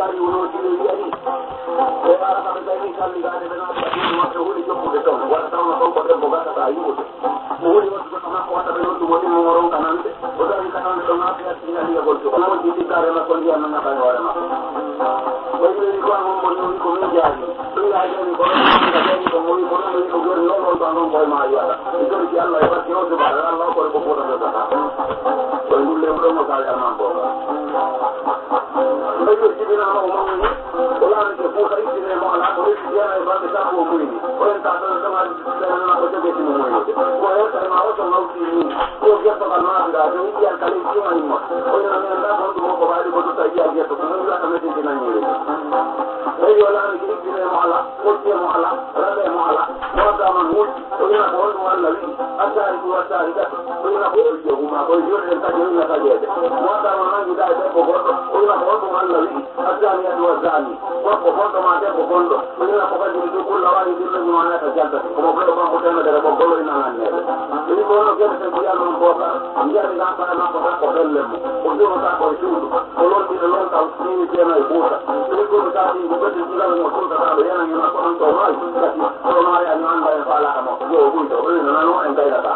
gari uno ci devi ari e ara ka dai salli gari bena pati ma ke huli jomu de ton wala taw na ko de boga ta ayu huli wa ko na ko ta be no woni mo ron kanande o da ni kanande to na ya tinga ni gol to mo di kare na ko ya na ka wala ma ko ni ko mo mo ni ko mi jari to ya ni ko ni ko mo ni ko ni ko no no ta no ko ma ya to ki Allah ya ke o de ba Allah ko ko ta ta ko ni le mo ka ya ma ko Io ci viene a un volare che può essere mala, poi si viene a fare tanto muovimento. Poi è stato una cosa che si muove. Poi è una cosa non si muove. Poi è stato calmato da quindi al calcio animo. Poi non è andato un po' vai con tutta via dietro, non la mette in maniera. E io la mi dico mala, poi è mala, rade mala, guarda ma molti, poi una cosa mala lì, andare tu andare, poi una cosa una poi io in realtà io la tagliate. Guarda ma non mi dai tempo corto, poi una cosa mala lì. Azani ya dua zani, wako kondo mate kondo, mwenye na pokazi mtuku la wali zile mwana kajanta, kuma kwa kwa kutema dere kokolo ina ngane. Ili kono kene se kuya mboka, njari ngapa na mboka kwa kelemu, ujuno ta kwa shudu, kolon dile lonta usini tena ibuta. Ili kono kati ngubeti zila mwakuta tabe yana nyama kwa mto wali, kati kono ya nyanda ya fala kama kujo ubuito, uli nano engaira ta.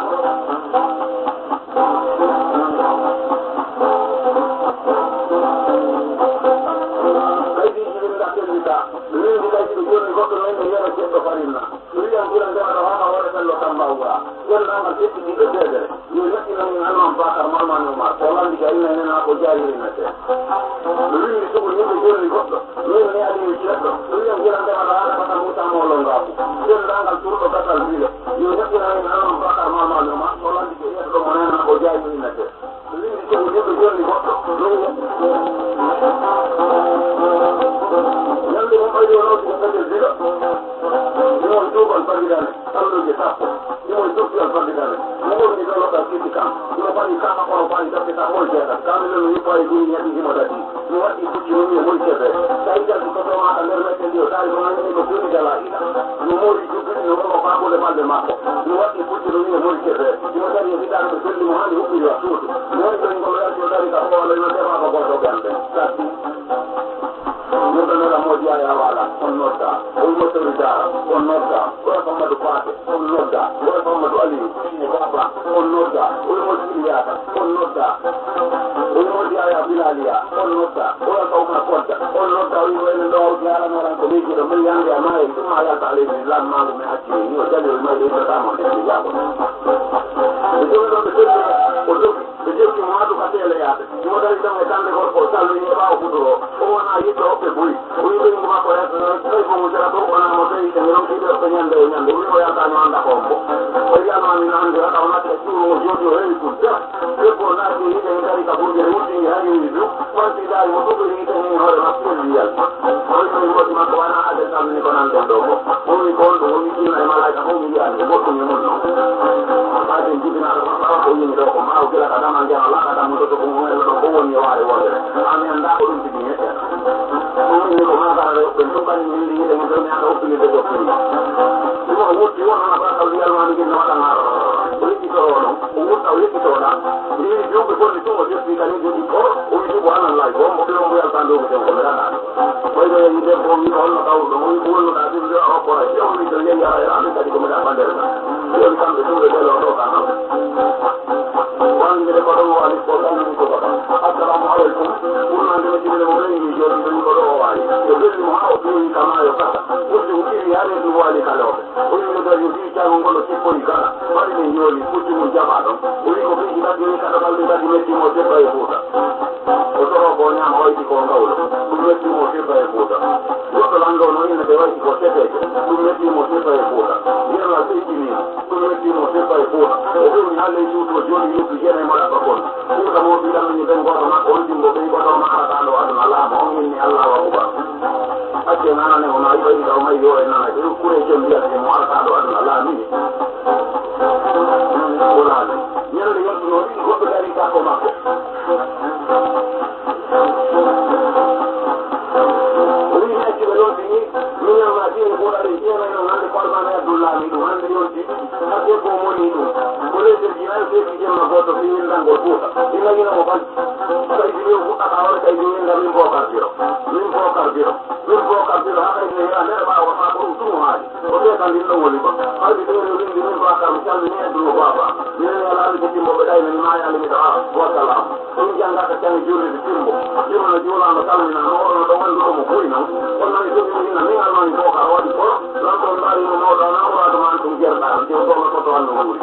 woni ko hayde dere windi min bakam calmi ni dum baba ni ala ali ke timbo be dai ni ma ya ali da wa salam in janga ka tan juri di timbo juro na jula no calmi na no no do wandu ko mo kuino on na so ni na mi ala ni ko ka wadi ko la ko mari no no da na wa do man tum gerda ti ko ko to anno wuri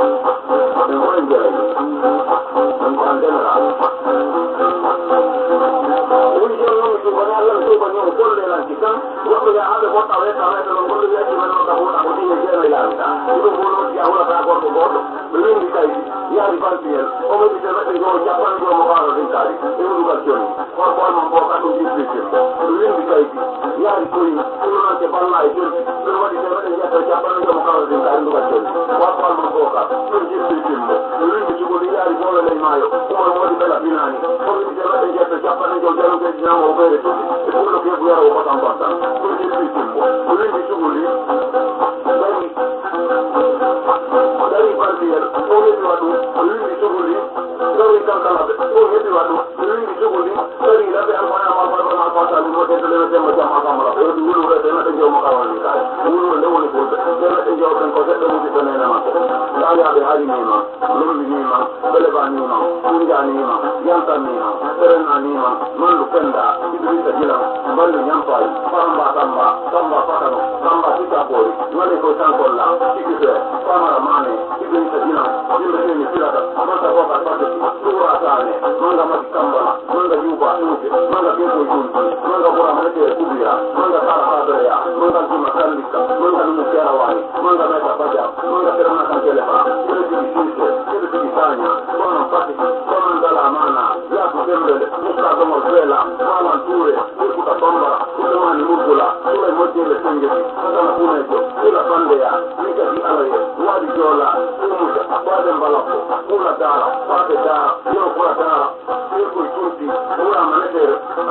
en ko en jere en kan dela ya habe bota vez a vez lo que ya que no está buena porque ya no hay nada y lo bueno ya ahora está corto corto pero indica ya di partire come dice yo ya quando yo mo vado in Italia è educazione poi non può fare un difficile però indica ya di poi uno anche parla e però dice ya quando yo mo vado in Italia educazione poi non può fare un difficile però indica che ya di vuole lei maio come vuole di bella finale come dice ya quando yo ya lo che diciamo bene tutti e quello che vuole o fa tanto dari partir oleh diwadu oleh disuguli dari kantala oleh diwadu oleh disuguli dari labe alfana ma fa lu de le de ma jama kamala e du lu de na de jo ma kawani ka lu de woni ko de de jo kan ko de mu de na na ma ko ya ya be hali ni ma lu ni ma bele ba ni ma kunja ni ma yanta ni ma tere na ni ma man lu kenda idri ta jila man lu nyampa pamba tamba patano tamba sita poi non è così ancora chi che pamara mane idri ta jila dimbe ni filata mata ko ka parte tura tane manga ma tamba manga yuba tuke manga keko yunti manga bora mate kubira manga sara hadaya manga juma kandika manga nu kera wani manga meta baja manga terma kankele ba ile dibisise ile dibisanya kono pati kono ndala amana ya kutembele musta domo vela mama ture kuta tombara kuta ni mugula ile motele senge kana kunejo ila pandea nika di alaye wadi jola kumuja bade mbalako kula dara bade dara yo kula dara ko tuti ura manete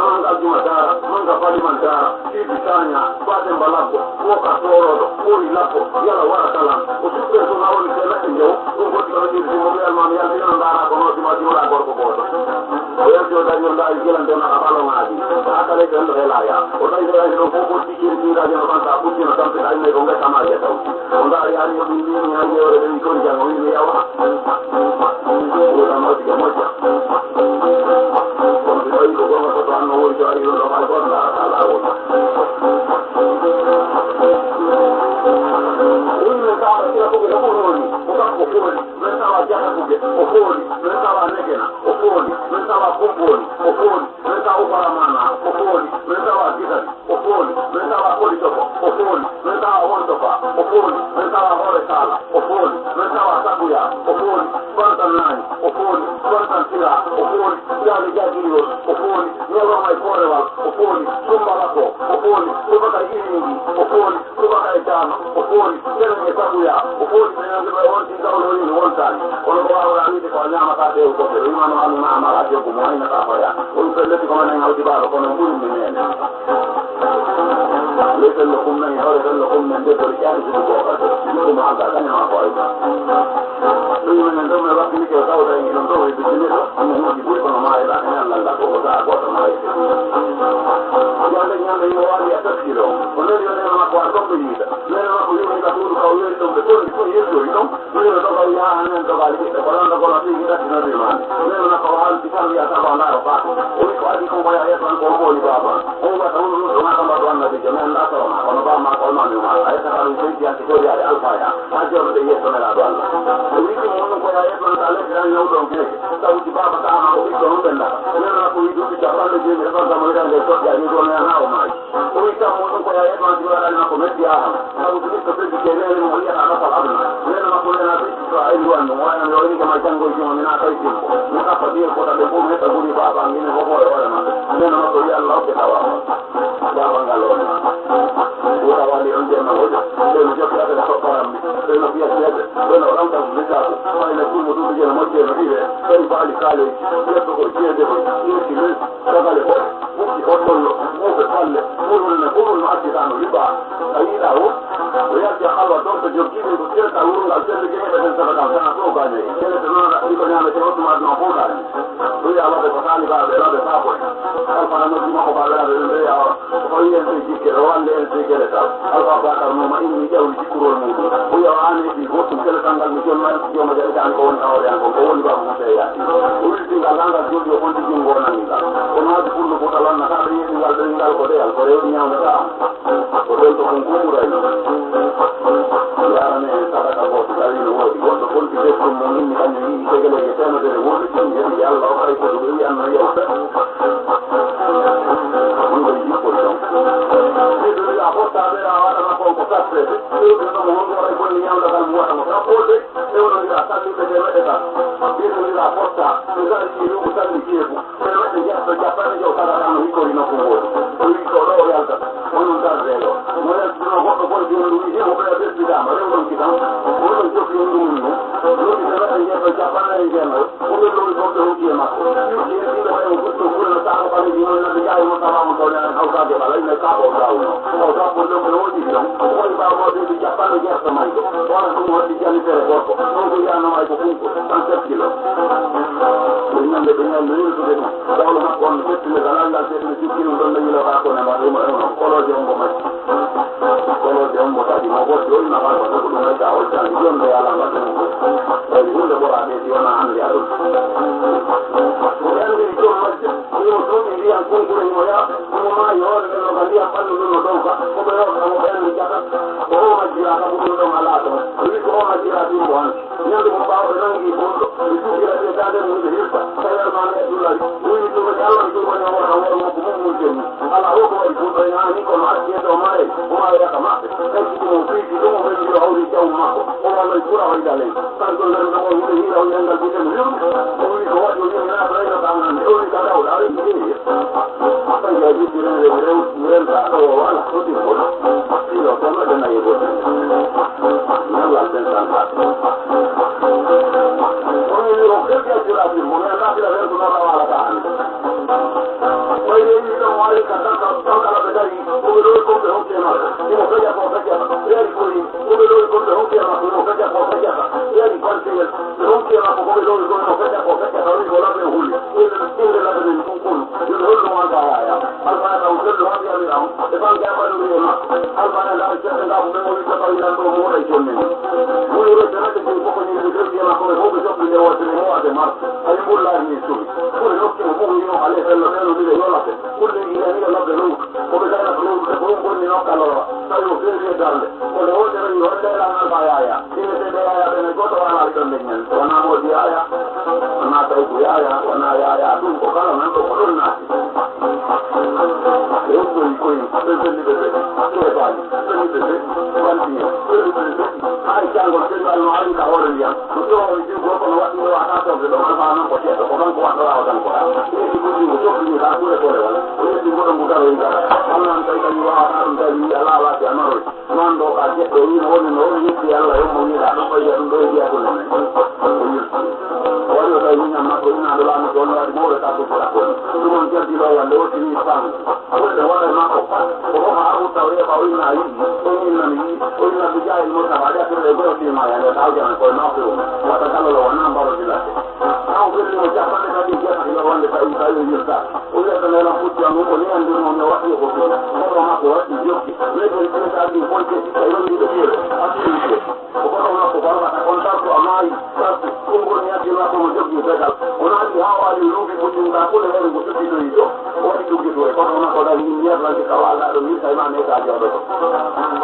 anga juma dara manga pali mandara tibi tanya bade mbalako woka torodo uri lapo yala wara kala usupe ko nawoni tele nyo ko godi ko ni mo yal mam yal ni ndara ko no ma jula gorko bodo o yal jo dañu nda jilan do na abalo ngadi akale den hela ya o dai dai no ko ko tikiri tira je no kanta putti no tampe dai me gonga kama ya taw on da ya ni ni ni ya ni ore ni ko jango ni ya wa o da mo ti mo ja on dai ko ko ko tan no jo ari no ma ko na ala o kira ko ko honi ko ka ko honi men tawa jaha ko ge ko honi men tawa negena ko honi men tawa kumponi ko honi men tawa paramana ko honi men tawa gidani ko honi men tawa kodi to ko honi men tawa wondo fa ko honi men tawa hore sala ko honi men tawa sabuya ko honi bantan nani ko honi bantan tira ko honi jali jagiro ko honi nyoro mai korewa ko honi sumbala ko honi subaka yini ko honi subaka jama ko honi jeli sabuya ukoli menyanzo wonti ngalo ni wontani ono ko awra ni ko nyama ka de ko be imano alu na mara de ko moy na ka ya on pelle ko na ngawti ba ko no mbul ni ne le pelle ko na hore pelle ko na de ko ya ni ko ka ko ma ga ka na ko ai ni menyanzo me ba ni ko ka ora ni no do ni ni no ni ko no ma ila na la ko ga ko to mai ya le nyama yo ali atakiro ono ni na ko ko ni da le na ko ni ka ko ka uri to be ko ni ko no ni no ko ya hanen to ga li ko no ko la ti ga ti no ri ma le na ko hal ti ka ya ta ba na ba o ko adi ko ya ya tan ko ko ni ba ba o ba ta no na ka ba do na de na na to na ko ba ma ko no ni ma ai ta ru ti ya ti ko ya alfa ya ma jo de ye to na do Allah o ri ko no ko ya ya tan ta le ga ni o do ke ta u ti ba ba ta ma o ko no benda le na ko i do ti ta ba le je me ba ta ma ga de to ya ni do na na o ma o ri ka mo no ko ya ya tan ti ba na ko me ti ya ta u ti ko ti ke ne mo ya na pa abna le na ko na ti to ai lu an wa na ro ni ka ma tango ji mo na ka ti mo ka pa ti ko ta de ko me ta guri ba ba ni ne ko ko ora na le na ko ya Allah ke ta wa ya ba ngalo o ta wa ni on je na o le ni jo ka ta ko para mi le no pia ti le no ram ta ni ta ko ai le ku mo tu je mo je no ri le sai ba li ka le le ko je de ko ni ti le ta ga le ko ki ko to lo mo be palle mo no ati ta no riba ai la o ya ti halwa to to jo ki ni ko ta urun al se ke ne ta ta ta ko ba ne ke le no na ko nya me ko ma no ko da ya la de ko ta ni ba de la de ta ko al para no mo ko ba la de ya ko ye ti kira wande en se kele ta alfa bakar no ma inni jawli cikurol muɗum o yawa ane ɗi goɗɗum kele tangal mi jomma jaɓi tan ko woni awre an ko ko woni ba mo seya o wirtingal langal jolɗi o fonti jungo nanigal kono waɗi fullo fotal anna kaɗa yeɗingal ɗoyngal ko deyal ko rewɗi ñamdata ko ɗon to kon kuɓuray yarane sadaka goto tawi no woodi goɗɗo fonti deftum mo minni kañum yii tegeleje temedere woɗi ɗum yeɗi allah o kay ko ɗum wi anno yew fe ɗum jippol ɗon ɓiɗoɗa fottaɓe a waɗana kon ko sattede ɗoɗum honɗo waɗa konni ñamdatal mo waɗamo sappode ewnoɗira salliɓe de meɗe tan ɓiɗoɗira fotta ɓe gari ɗiɗum salli ceebu ɓe meɗe jetto jappane jow tagatan no hikkori nokku woodi o wi ko ɗo o yaltata onon gardeɗo no yaltino goɗɗo koye jondu wi himo ɓe ɓesdidama rewɗon kitan oɗon jokki ndumum ɗum ɗoɗi ɓe meɗe jetto jappane e jeenayo oɓe lowi goɗɗo hokki e makko ɗiɗo ɓayo goɗɗo ɓurno sako ɓaleji noon nade jayimo tawamo tone an hawtade ɓala ine kaɓo dawno o sappol ɗon ɓe woɗi ɗon woyi ɓawmoɗeɗi jappane jerto mayko wona ɗum waɗi janitere gorko ɗon ko yiyanoma ko funko 107 kilos ɓe ñande ɓe ñande yiltude ɗum dawlo makko on fettine galalngal seɗɗe sikkinum ɗon dañilo ha kone mbaɗ ɗum ewno koloje on mbo majji koloje on mbo tadi mo goɗɗi o ina waɗa ɗum ɗum mayta oltani jonde ala mbaɗe mum tawi hunde ɓora ɓeeti wona hande aɗum mi andiri toon majje yo toon e ndiyan kunkure mo ya omo maayi hoore ɓe noga ndiyam ɓallu ɗum no ɗon ka koɓe rokamo ɓe andi jata ko o majjira ka ɓuɗum ɗon ala toon wi ko o majjira ɗumbo han ñande mo ɓawa ɓe nangi gonɗo ɓe juggira ɓe dande mum ɓe hirta tawiyalmane dullari wini ɗumani allah mi jumani wora woro makko mum mum jenni ala o ko waɗi fuɗɗo e hani kono acceede o maye oma yaka maɓɓe tawi ɗum o fiiti ɗum o ɓenndi o hawri jawm makko o walloy ɓura hoyda ley kanko ngari ɗo o wiɗo hiira o yengal biten yumde o wi ko waɗi o wimi naata reyno kamnande o wi ka dawɗa a rewi ɗini tawi a jiɗɗirede mi renta ɗo o ala foti fot ilo ko meɗe nayi gote ñallal ten tan ha o wi o kelki accuratir mo mi annatira rentu noon rawalata hande ɓayde wi ɗon waɗi ka tan kala ɓe dari oɓe ɗowi komɓe hokkemaɓe imo feƴa ko feƴata ɓeeri koyi oɓe ɗowi komɓe hokkemakko imo feƴa ko feƴata ɓeeri conseillel ɓe hokkemakko koɓe ɗowi ko imo feƴa ko feƴata wi ko laɓe hulli inde laɓe men ɗum kulu yoɓe holɗum wanta yaya alfana taw sello waɗiyami am e banque aɓaɗuri e makko alfana nda seɗɗe ngako ɓe o wi so tawi nan ɗo moɗa e jonnini wuro senade joni fof ñimɓe joggi e makko ɓe fof ɓe jokki nde wotere mois de mars hay mbullari ni suumi ɓuri hokkimo fof wimo ale fello ɓeno mbiɗe yolate ɓurde yiɗa miɗa lobde lowdu koɓe gaynata lowdude ko ɗum bonni nokkalora tawi o feewi e darde kono wotere wi on ɗelan alfa yaya ɗineteɓe yaya ɓene goto wanaɓe ɗon nde ñande wona moodi yaya wona tawi ko yaya wona yaya ɗum ko kala nan ɗo ko ɗon naati e ɗoyi koye ɓe felliɓe feɗi keebaji felliɓe feɗi wantiye felliɓe feɗi hay cangol feɗi alno ari ka hoore ndiyam no ɗomi jigo kono waɗi o wata torde ɗo alfa nan ko ceeɗo ko kanko waɗɗo wawa tan ko ɗa ɓeɗi guddigo soɓɗini ha ɓure kole wala o yetti goɗo ngu garoyi gara alnan tawi kañum wawata ɗum tawi ala wati a maroy noon ɗo ka jeɗɗo wino woni no woni yetti allah yommo wiɗa ɗum ɓayya ɗum ɗo e jiya kulle men o yirti o waɗi o tawi muñam makko inaɗo laami ko on waɗi mawɗo ka tuffuɗa kon ɗum on jaddiɗo wande wottini fam wonde waɗa makko ko fof ha wutta o yeeɓa o inna yiɗi o innami yi o inna ɓe jahil murtaba ƴattirɗe goyotima yande tawjana koye nofre o watta kalolo wona mbarodilatte taw fellimo japanɗe kadi jeeɗa yo wonde tawi o yirta o wiyata nelan futti an ko ni andir noon no waɗi ko fof koɗo makko waɗi jokki leyɗen ɓeetaji fonce e yondiɗo ɓiire activité ko koɗo makko ko waɗata on tartu a maayi tartu ɗum goni yaddino makko mo joggi fegal o naati ha waali luuɓi ɓuɗɗinga kule hen ko joɗɗitoyi ɗo o waɗi ɗuggito e koɗo makko dari yimɓeetanke kawalɗa ɗo mirta e ma metaji oɗoto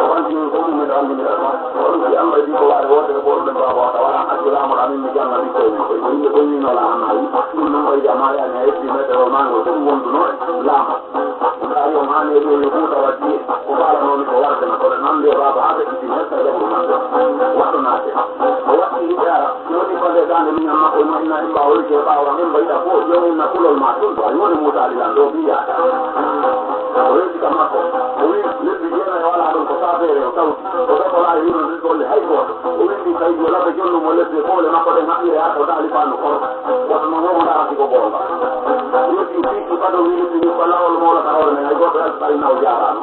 o wantini ko ɗum miɗo andinira ma o ɗum si allah wi ko waare wotere ko ɗum baba wata wala acciramoɗo amin mi janna ɓikkoye men koye yimɓe ɓoyinola hanayi ɗum noon ɓayde a mayani a hetti météo mango ɗum wonduno laama ari on hani ɗo yo huuta waddi ko falanomi ko wardena kono nande baba ha ɓeɗɗiti hetta jaɓru maɓɓe waɗɗo naate o waɗɗi yimɓe ara yoni bande dande miñam makko no inna imba holke ɓawa min mbayɗa fo joni inna kulol ma ɗum to a yoni mutali lan ɗo mbiyata o yeddika makko o wi lebbi jeenayi wala ɗum ko safere o tawti o ɗokolaayi wino ɗin golle hay goto o windi tawi jo labbe jonnumo lebbi foole makko ɗen haɓɓire ha ko daali fano koro woto no momo darati ko gonga yetti fiiki ɓaɗo wiiɗi ni ko lawol mawlata hoore men hay goto ɓari naw jarano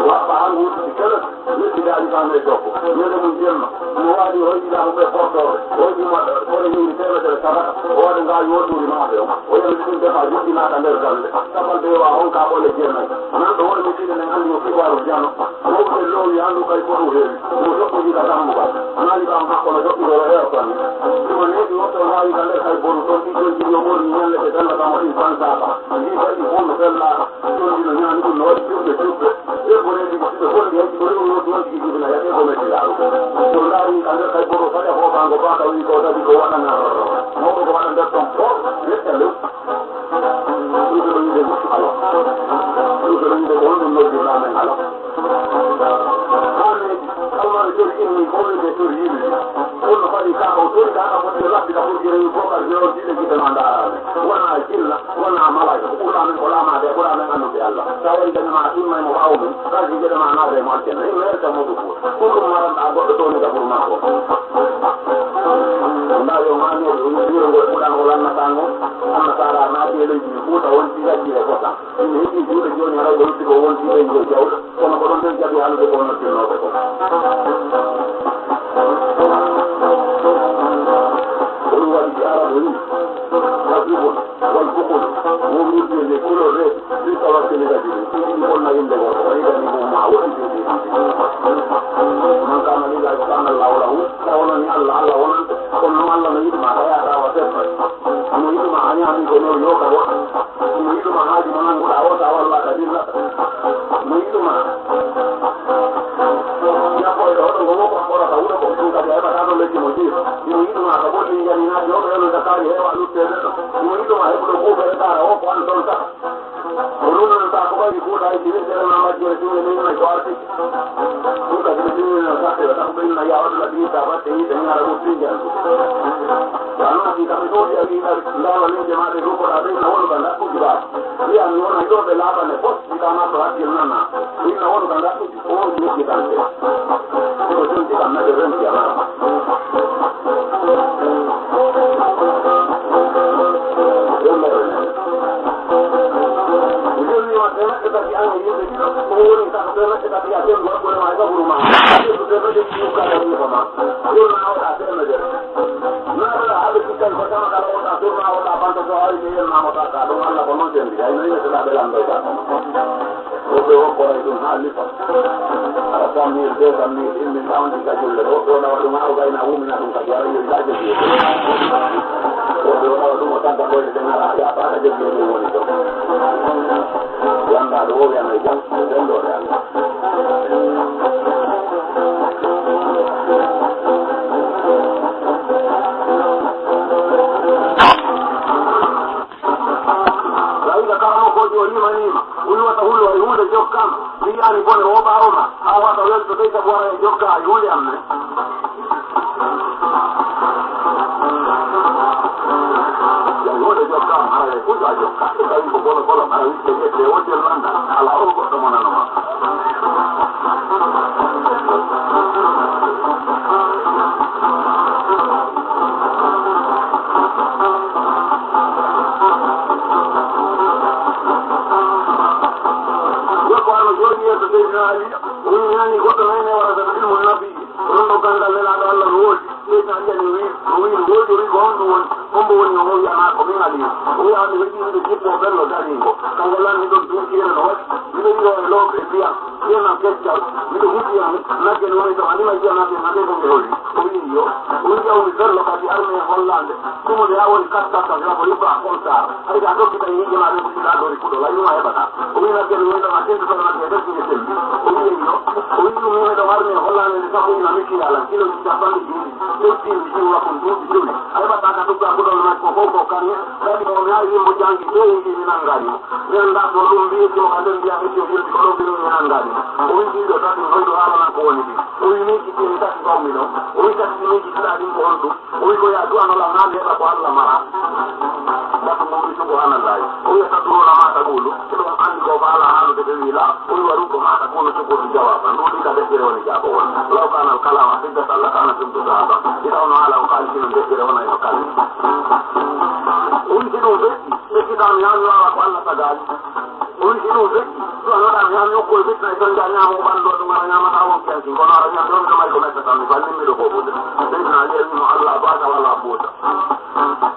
waɓɓa han wuttiti keles yetti daali fano e dokko ñande mum jemma mo waɗi hoyɗiɗamo ɓe portoɓe hoyɗima kono yimɓe temetere sabata o waɗa ngawi woɗɗuri maaɓe o o yamdi ɗum defa juɗɗi naata nder galle sabal ɓe wa honka ɓole jeenayi nan ɗo woni misiɗe nen andi yo kibaru jano mo be lo ya lu kai ko he mo so ko diga damu ba na li ba ma ko no ko ro he ko ni mo ne di to na li kale kai boru to ti ko yo mo ni nyale ke dalla ba mo in san sa ba ni ba di ko no dalla to di no nyani ko no ti ko e ko ne di ko ko di ko no to ti ki na ya ke ko me ti la to na li kale kai boru fa ya ko ba ngo ba ta wi ko ta di ko wana na mo ko wana da to ko ne ta lu Allah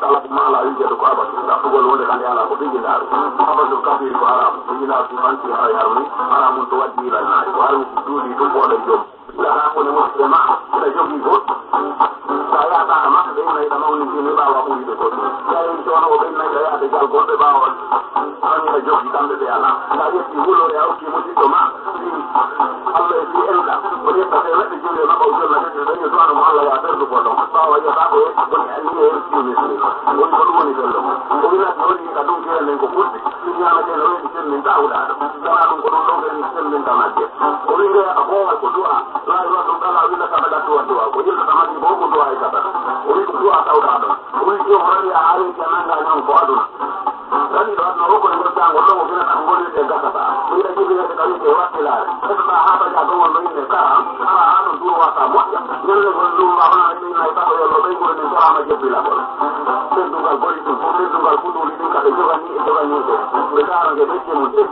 kala mala yuje ko abatu da ko wonde kan yala ko bigi daru abatu kabir ko haram bigi na fi fanti hayarni haramun to wadi la na ko haru dudi dum bo la jom la ko ne mo ma la jogi go saya ta ma de na ida mawni ni ba wa ko ide ko ya en to no be na ya de gal ko be ba wa ani la jogi kambe be ala da yeti wulo ya o ki mo ti to ma Allah ya enda wani ta sai wani jinde na bautar na da dan yazo an Allah ya tarzu ko don ba wa ya ba ko wani ani ne yake ne wani ko wani dallo ko ina to ni ka don kire ne ko futti ni ya na ke no ni sen min da uda da na ko don don ni sen min da ma ke ko ni ga ko ko du'a la ilaha illallah wala ka bada du'a ko ni ka ma ko ko du'a ka bada ko ni du'a ta uda ko ni ko hari ya hari kana ga nan ko aduna dani da na ko ni ga ngolo mo bina ko ni de ga ta ko ni da ji ga ka ni ke wa kila ko ta ha ba ja ko ni ne ka ara anu du'a wa ta mo ni le ko du ma na ni na ta ko lo be ko ni ko ama je bila ko sen du ga ko ni ko sen du ga ko ni ka de jo ga ni de be ka ran ge be ke mo te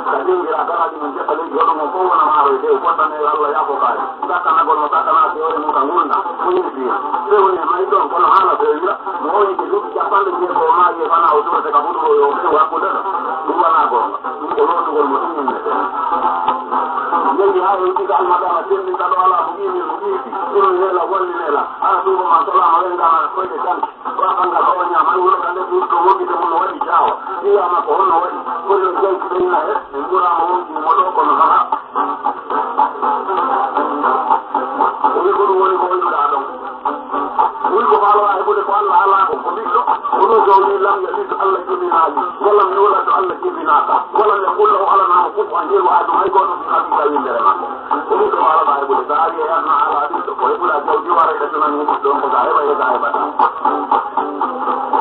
ka de ngira da ni mo je ka le jo no ko na ma ro de ko ta ne Allah ya ko ka ta kana ko ta kana de ore mo ka ngunda mo ni bi se o ni mai don ko na hala de ira mo ni ke du ja pa de ko ma ye bana o to te ka bu yo ke wa ko da du wa na ko ko lo to ko mo ni ne ha yi ga ma da ma tin ni da ala bu ni ni ni la wal ni la ala du ma to la ma le ga ma ko de kan wa kan ga ko nya ma wo ka de du ko mo ki de mo wa di jawo ni ya ma ko no wa ko le ga ki de na e ngura mo ki mo do ko no ha ko ko woni ko ni da do ko ba la ko de ko Allah ko bi do ko do ni lam ya ni Allah ki ni hali wala ni wala to Allah ki ni nata wala ne ko lo ala na ko ko ni wa do ay ko no ka bi ka wi ndere ma ko ni ko ala ba ko de da ya na ala di to ko e bula jaw di wara de na ni do ko da e ba da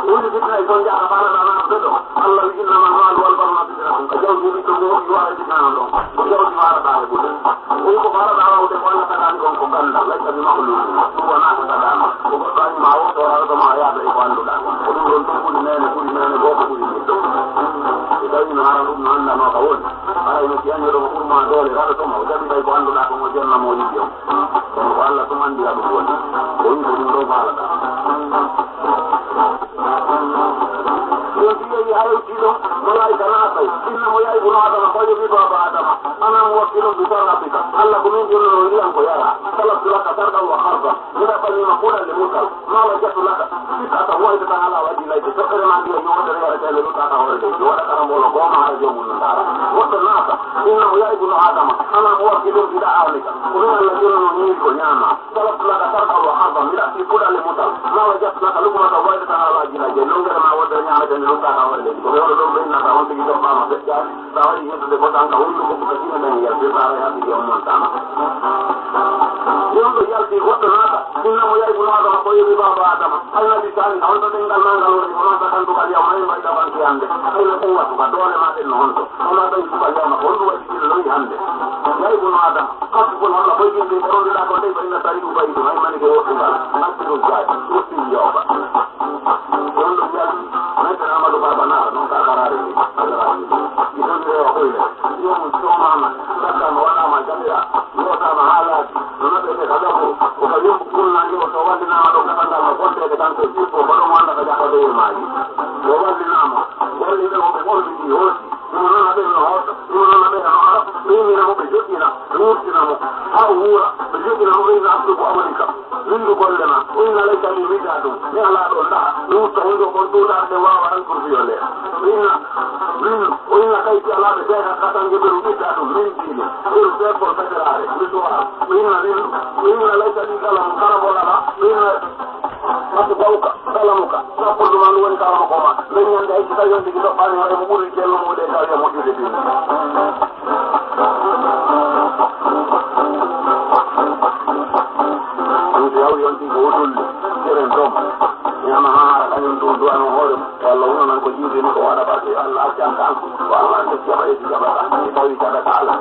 ولد ابن ايضا جاء فعلا انا ابدده الله انما المال والبر فتنه كجوز بكم يوارد كان لهم وجوز فارد على بوده ويكو فارد على بوده وانا تدانكم كقندا ليس بمخلوق هو ناس تدان وقال ما هو وهذا ما يعبر اخوان دان ولو كل من غوف كل من إذا نهار ابن عندنا ما قول أي مكان يروح ما دول هذا ثم وجب إذا يكون عندنا كم جنة موجودة والله ثم عندي أبو بكر ويقول له ما لنا يجي هاي كيلو ملاك ناسي إنما يجون هذا ما قال يبي بابا هذا أنا موكل بسرعتك الله كمين يقولون لي أنكو يرى طلبت لك سرقا وخرقا إذا فني مقولا لموكل ما وجدت لك ستة هو إذا على وجه لا يتفكر ما عندي يوم ترى رجال لوطا هوري ولا كلام ولا قوم على يوم من دار وقت الناس إنه يجون هذا أنا موكل بدعائك ومن الذين ينيرون نعمة طلبت لك سرقا وخرقا إذا في كل لموكل ما وجدت لك لقمة وإذا على وجه لا يلونغ ما ودر نعمة luka ka wale ko yo do be na ka wonde gi do ba ma be ja ta wali ni de ko tan ka wulu ko ko ti na ya be ba ya bi yo mon ta yo do yal di ko to na ta inna mo ya ibuna da ko yi ba ba da ma alla di tan na on do ngal na ngal ni mo ta tan do ka ya mai mai da ban ti ande ai no ko wa ko do le ma de no on to ona da ku ka ya ma ko do wa ti lo yi hande ya ibuna da ka ko na la ko yi de ko da ko de na tari ku ba yi mai mani ke wo ko ba na ti do ja ko ti yo ba yo do yal Amadu Baba na no ka karare ni idan ne ya koyi yo mun so mama saka no wala ma jamira yo ta ma hala no na be ka da ko ka yo kun na yo to wali na do ka da ma ko te ka ko ti ko baro ma na ka da do ma yi yo wali na ma wali da ko ko ni yo no na be no ho no na be no ni na mo be jotina ni na mo ha ura be jotina mo ina asu ko amalika lindu gollema inna laysa li midadu ni ala do da ni to ndo ko to da de wa wa ko viole inna kai ti ala de ka ka tan ge beru midadu min dile beru se ko federale ni to inna laysa li kalam karabola inna matu bauka kalamuka na ko do man woni kala ko ma men nyande ay ta yonde gi do bani ay mo buri kello mo de ka ya mo de yonti ko wodul jeren dom nyama ha kanyum do do an hore walla wono nan ko jiide ni ko wada ba ke Allah jam kan walla ko jaba e jaba ta ni tawi ta kala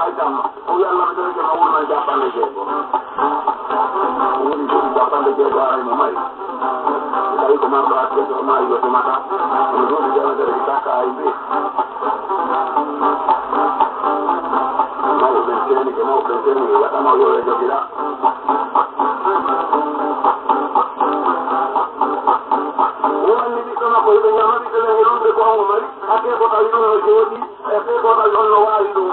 ay tam o yàlla mi doon jëma wul man jàppande jeego wuri ko jàppande jeego ay mo may ay ko mardo ak jeego ma yo to mata no do di jala dere taka ay bi no ben kene ya kama yo le jogira woni di kono ko be nyama di tele non de ko mo mari ake ko tawi no jodi ake ko tawi no wali do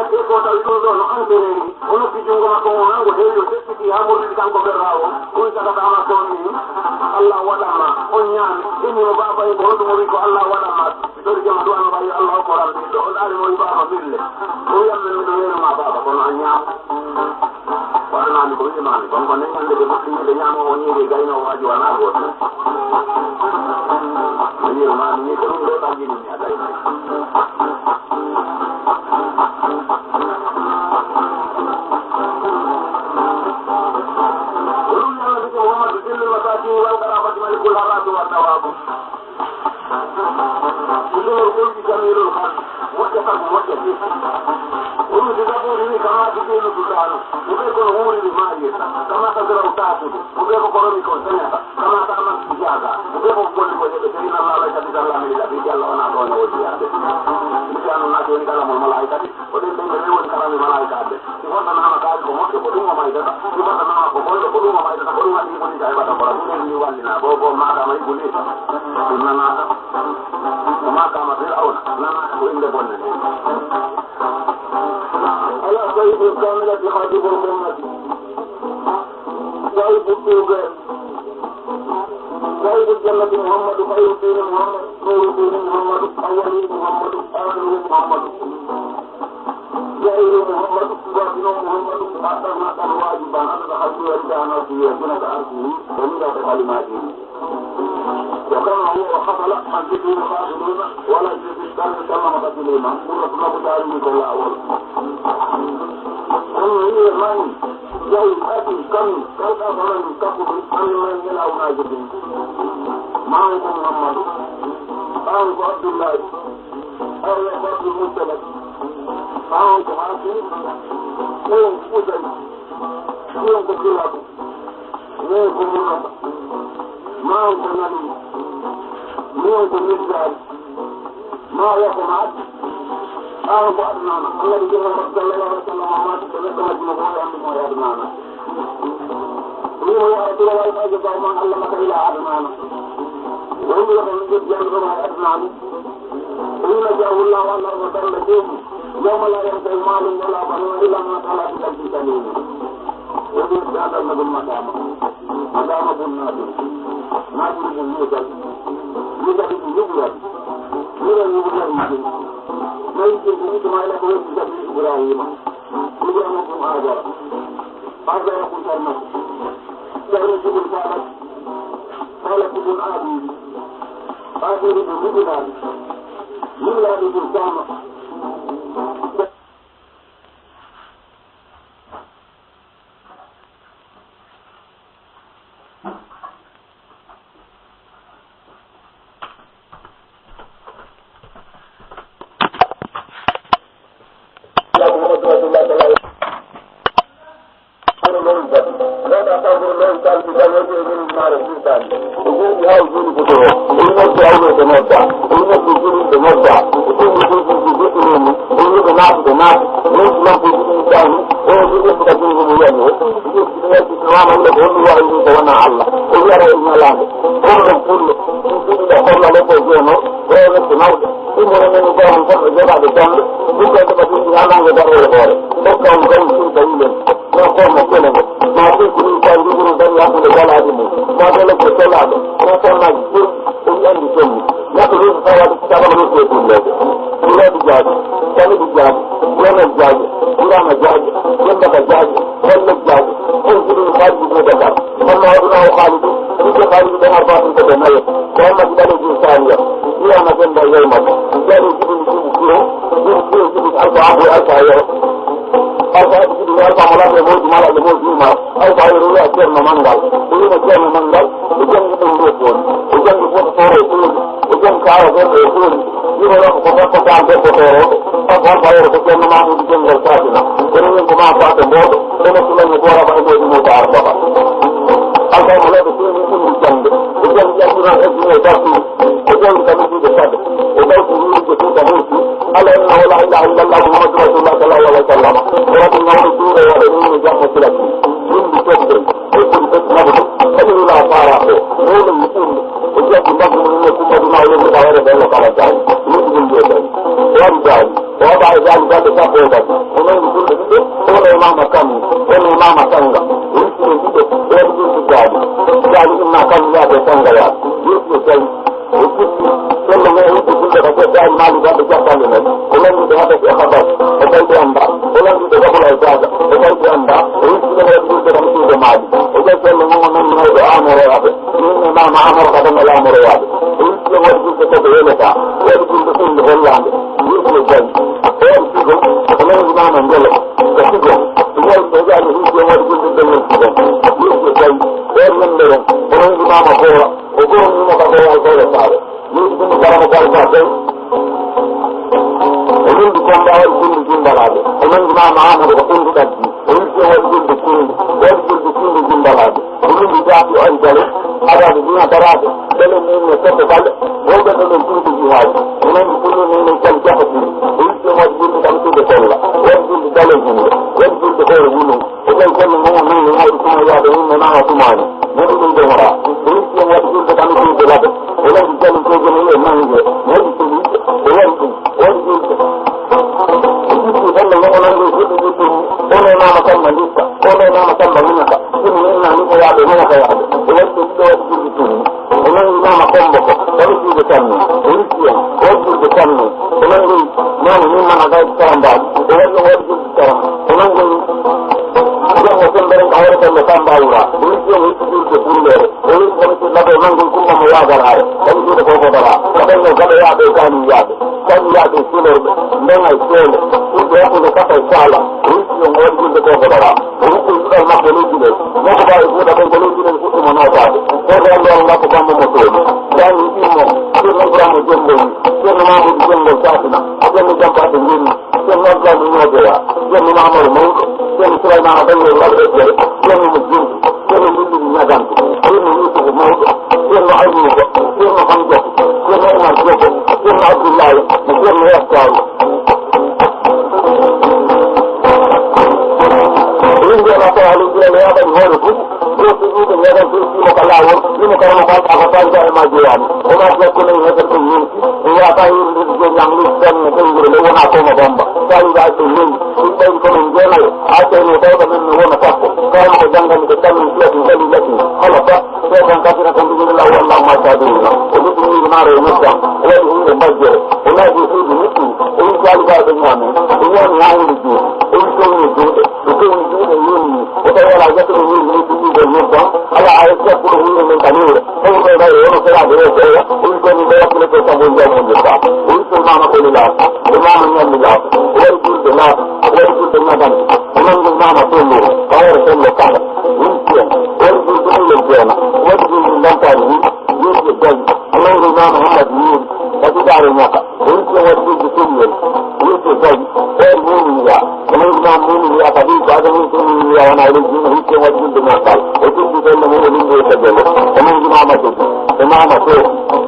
ake ko tawi no andere ni ono ki jongo ma ko nango de yo tetti ki amuri di kanko berrawo ko saka dama ko ni Allah wada ma on nyaami eni mo baba e bodo mo ko Allah wada ma do di jama do an bayi Allah ko ram do on ali mo baba bille o yambe mi do yeno ma baba ko no nyaam wala ni ko ni mani kon ko ne nyande de botti de nyaamo o nyiri gayno waji wana go ni ma ni ko do ta gini ni adai والقرابة ملك الهرات والثواب كل القلب جميل الخلق وجفه وجفه ومن زبوره كما تدين سلطانه وبيكون غور بماجه كما تزرع تاكل وبيكون قرمكم سنة كما تعمل إجازة وبيكون كل وجه بشرين الله ليس بسلام إلا في جل ونعطونا وجياته بشأن الناس ونكلم الملائكة ودين بين ونكلم الملائكة سيفوتا نعم كارك ومكي قدوم وما يتدى سيفوتا نعم قبول قدوم وما يتدى قدوم وما يتدى جايبتا قرابون يوالنا بوبو ماذا ما يقول ليس إننا وما كان فرعون لنا وإن بننا على سيد الكاملة خاتم الأمة سيد التوبة سيد الجنة محمد خير دين محمد نور دين محمد أولي محمد آخر محمد جاهل محمد باطن محمد أعطانا الواجب أن تحسن رجعنا في سنة أرضه ومن كلماته وكان هو وحصل عن ذكر الخاسرين ولا يجوز الكلام كما قتلنا ورسول الله كل أول هي من جاي أتي كم كيف أفعل تقبل أن من يلعب ناجدين معه محمد معه عبد الله أو عبد المسلم معه حاسم يوم فوزي يوم كتلاب يوم كمونة معه نبي معه مزاج ما يكون عبد أعرف أدنانا الذي جمع صلى الله عليه وسلم وما تتذكر مجموعة أمه يا أدنانا وهو يا رسول الله فأجب من علمك إلى أدنانا وهو يقول من جد ينظر يا أدنانا وإن جاء الله أن أرض لكم يوم لا ينفع مال ولا بنون إلا ما طلع في قلب سليم وذي هذا النبي المدامة مدامة النادر نادر بن يوسف يوسف بن يوسف يوسف ما يمكن بنيت ما إلى قوة جبريل إبراهيم إبراهيم هاجر هذا يقول سلمة سهل جبل فالك فالك بن آبي آخر بن مجنان ملا بن سامة on bayro ko kenn ma mu jëngal satina dana ñu ko ma faate mbodo dana ci lañu ko rafa ay mo taar baba alko mo lebe ci ñu indi jàng bu jàng jàng na ak ñu taatu ko jàng tamit ci de sad o daw ci ñu ko ci tamit ala inna la ilaha illa allah muhammadur rasulullah sallallahu alaihi wasallam wa rabbi nawri sura wa rabbi jamm ci la ñun di tok de ko ci tek na ko ko la fara ko no la ñu indi o jàng mbag mu ñu ko dina ñu da wara da la kala jaay ñu ci ñu jël wan jaay wa ba jaay da ta ko da ko ñu ko de ko la mama kam ko la mama tanga ñu ci ñu ko ko ñu jaay jaay na kam ya de tanga ya ñu ci jaay o ci ko la ñu ko da ko jaay mali da ko jappale na ko la ñu da ko xabar o tay de amba ko la ñu da ko lay jaga o tay de amba o ci ko la ñu da ko de mali o tay ko la ñu ñu do amoro ya be ñu mama amoro ka da la amoro ya be o ci ko wa ci ko de le ta o ci ko de Hollande ñu ko jaay o ci ko ko la ñu mama ngelo ko ci ko ñu do jaay ñu ko wa ci ko de le ci ñu ko jaay o ñu ndere o ñu mama ko o ko ñu mo ka ko wa ko le ta ñu ko ñu dara ko ba tay o ñu ko ndawal ko ñu jindalaade o ñu mama amoro ko ñu daddi o ñu ko wa ci ko ko ñu jindalaade o ñu jaati o jale ada di na tarade dele ni ne ko dal o ga dele ko ci haaju o ñu ko ñu ne ko jaxati o ñu ko wa ci ko tam ci de ko la o ñu ko dale ñu o ñu ko ko ñu o ko ko ñu mo ñu ha ko ya de ñu na ha ko mani mo ñu de wara o ñu ko wa ci ko tam ci de la o ñu ko ko ñu ne ma ñu mo ñu ko ñu o ñu ko o ñu ko ko na ñu ko ñu ko o ne na ma kam mandika o ne na ma kam mandika ñu na ni ko ya de mo ka ya de o ñu ko do ci ci o ñu na ma kombo ko o ñu ko tan o ñu ko tan o ñu na ni ma na ga tamba o ñu ko tan o ñu ko ko mbere ka wara ko tamba wura o ñu ko ko burle o ñu ko la do nangu ko mo ya ga ara o ñu ko ko dara ko ñu ga ya de kan ya de sino ndenga sele ko ya ko ka ta sala o ñu ko ko dara o ñu ko ma ko ni de mo ko ba ko da ko ni de ko mo na ta ko da ndo nga ko ba mo mo to ya ni mo ko no bra mo jombo ko no ma mo jombo ta na ko no jamba de ni ko no ga ni no de ya ko no ma mo mo ko no tra na da ni la de ko no mo jombo ko no ni ni na dan ko no ni ko mo ko no ay ni ko no ham ko ko no ma ko ko no abdullah ko no ya ta India na ko halu dia ya ban holu ko ko ko ya ban ko mo kala won ni mo kala ko ka ba ja ma jiyan o ma ko ko ni hada ko ni ya ta yi ni ko yang ni sen ko ngure le wona ko ma bomba dal ga to ni ko ko ni jena a te ni ko ko ni wona ko ko ko janga ni ko tan ni ko ni ni lati hala ba ko ban ka ta ko ni la wala ma ta du na o ni ni ma re ni ta o ni ma je o na ji ni ni o ni ga ga de nyame o ni na ni ji o ni ko ni ji ko ni ji ni o ta wala ga to ni ni ni de ni ba ala ay ko ko ni ni ta ni o ko na yo ko ra de ko ya o ko ni de ko ko ta mo ja mo de ta o ko ma ma ko ni la o ma ma ni la o ko de la o ko de na dan o ma ni ma ma ko ni o ko ko lo ka ni ko o ko de ni le na o ko ni dan ta ni ni ko de o ma ni ma Muhammad ni o ko da re na ka o ko o ko de ni ni ko de o ni ya o ma ni ma ni ya ka di ka de ni ni ya na ni ni ko wa ni de na ka o ko de na mo ni ni ko de o ma ni ma ma de o ma ma ko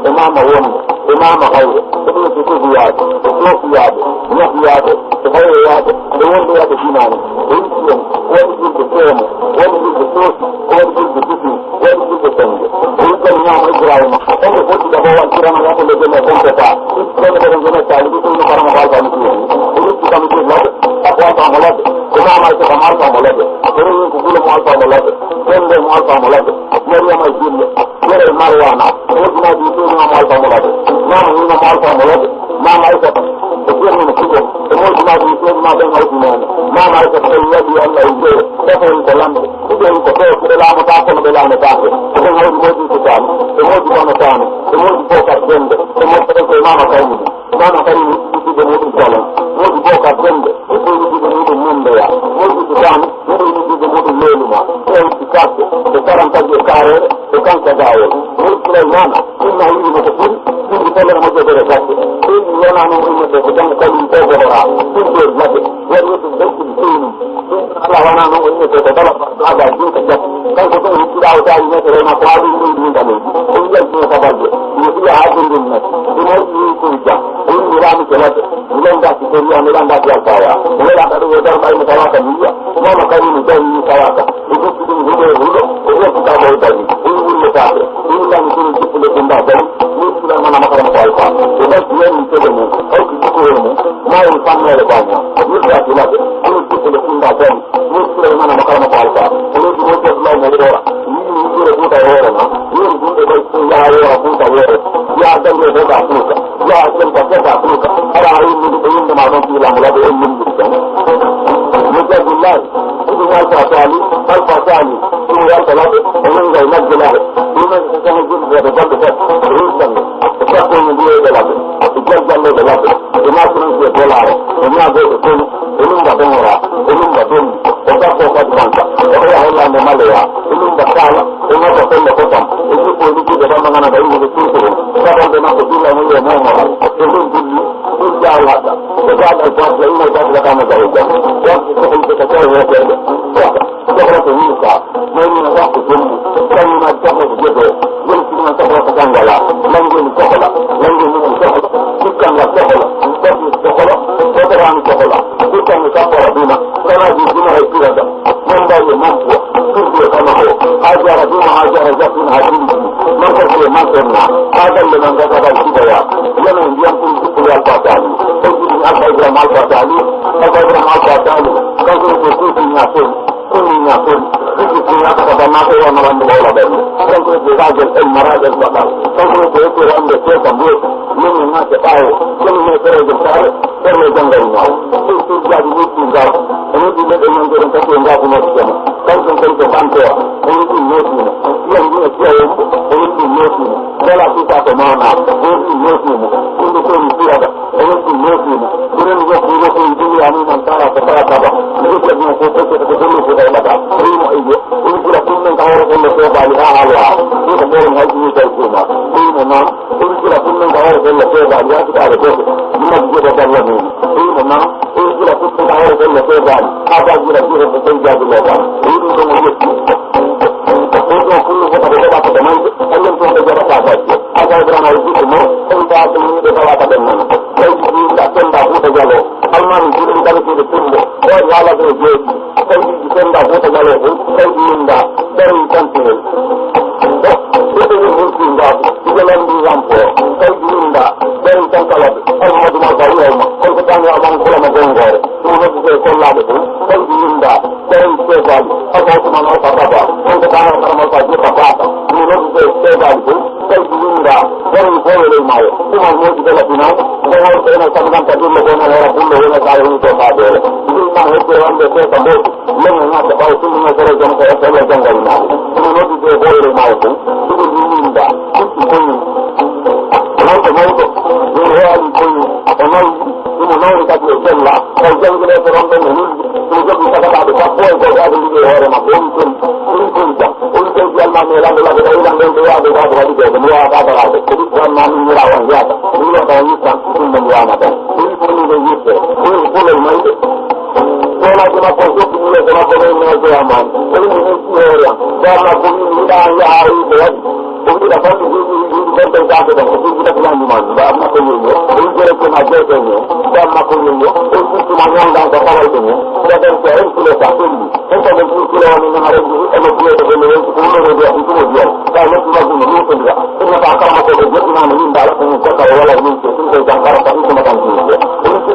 o ma ma won o ma ma hawo o ko ko ya o ko ya ya o hawo ya o won de ya de na ni o ko o ni de ko mo o ni de ko o ni de ko o ni de ko o ko ni ma gra ma o ko ko da wa kira na ya ko de na ko ta ko ni de na ta ni ko ni para ma ba ni ko o ni ka mi ko la ko ta ma la ko ma ma ko ma ta ma la ko ni ko ko ma ta ma la ko ni ma ta ma la ko ni ma ji ni ni marwana o ni ma ji ni ma ta ma la ko ma ni ma ta ma la ko ma ma ko ko ni ma ko o mo ji ma ji ni ma ta ma la ko ma ma ko ko ya di Allah ide da ko ko lam ko ni ko ko la ma ta ko de la ma ta ko ni mo ji ko ta o mo ji ma ta o mo ji ko ka dende o mo ta ko ma ma ka ni ma ma ka ni ji de mo ji ko la mo ji ko ka dende o ko ji de mo ji mun de ya mo ji ko ta mo ji de mo ji lelu ma o ji ka ko karam ta je kare o kan ka dawo mo ji la na ni na yi mo ko ni ko la mo je de ka ni na no mo de ko tan ka ni ko ora tudo lagi yang itu betul ini lawan anu ini itu dalam ada juga kan itu tidak ada ini karena kuali ini dalam ini yang sabar ini dia hadir ini itu juga ini rami kelas Miranda Sikoria Miranda Tialkaya Miranda ada udah main masyarakat dia semua makanya ini jadi masyarakat itu itu kita mau tadi ini masyarakat ini yang itu boleh kembali ini sudah mana makan kualitas sudah dia itu ini itu ini mau panggil banyak ini sudah jelas ini itu boleh kembali ini sudah mana makan kualitas ini juga belum ada ini sudah kita orang ini sudah kita orang kita orang ya ada yang kita punya ya ada yang kita punya hari ini ini malam bilang lagi ini Mujahidillah itu al-Fatani al-Fatani ini al-Fatani ini enggak nak jelas ini sangat juga betul berurusan siapa yang dia jelas itu jangan jelas ini pun dia bola ini ada itu ini enggak dengar ini enggak dengar tetap tetap bangsa orang Allah memalaya ini enggak salah ini enggak betul itu politik dalam mengenai ini itu kalau dia nak bilang ini mau itu jauh ada sebab al-Fatani ini adalah kami jauh kita tahu ya kalau kita ini waktu ini kami nak cakap begitu yang kita cakap tentang langit sekolah bukan sekolah tapi sekolah orang sekolah bukan sekolah dina karena di dina itu ada membawa mampu itu sama ajar dina ajar jatin hadin maka dia maksudnya agar dengan kata hidayah yang pun kuliah Al-Fatani itu apa yang Al-Fatani kalau itu punya pun itu punya kata masa yang malam bola dan kalau itu saja marajat bakal kalau itu orang besar tambah ini nak tahu ini terjadi jangan itu jadi tinggal ini tidak dengan kita tinggal punya semua kalau kita bantu ini musim yang dia ini musim dalam kita kemana ini musim ini pun tidak ini musim ini juga dunia ini antara apa ini jadi kita sudah ada ini sudah pun kalau kita balik hal itu boleh haji itu semua ini memang ini sudah pun kalau kita balik kita ada ini juga ada lagi ini memang ini sudah pun kalau kita balik ada juga jadi lagi ini kemudian itu pun kita dapat teman kalian pun dapat dapat ada berapa itu semua kita ini dapat teman kita tembak kita jalan alman itu dari itu tembak oh nyala itu jadi tembak kita jalan itu indah dari kantor itu mungkin dah jalan di lampu indah dari kantor almadu masalah kalau kita ngomong kalau menggor itu juga kalau itu indah dari sebab apa mana apa kalau kita ngomong saja apa itu sebab itu indah dari boleh mai cuma mau kita lihat kalau kita sama tadi dengan orang pun boleh kalau itu ada itu mah itu orang besar tambah mengenai tahu semua orang jangan jangan ini juga boleh mai itu indah itu mau ini mau kita jelas kalau jangan kita orang ini juga bisa ada apa yang ada di luar maupun untuk jalan melang lagi hilang dan dua lagi semua ada jadi zaman melawan ya ini ada Islam menjualkan ini pun itu boleh main kalau kita fokus ini kalau kita mengajar ini orang karena pun ada hari buat Bukti dapat dan terjadi dan kita bilang di mana, dah makanya ini kita mengajar ini, dah makanya ini cuma yang dah dapat ini, kita sekarang sudah satu ini, kita mungkin ini hari ini, kalau dia dengan sepuluh dia itu dia, kalau cuma ini juga, kita akan masuk ke dia ini dalam pengusaha kalau ini kita jangkar tapi semacam ini, ini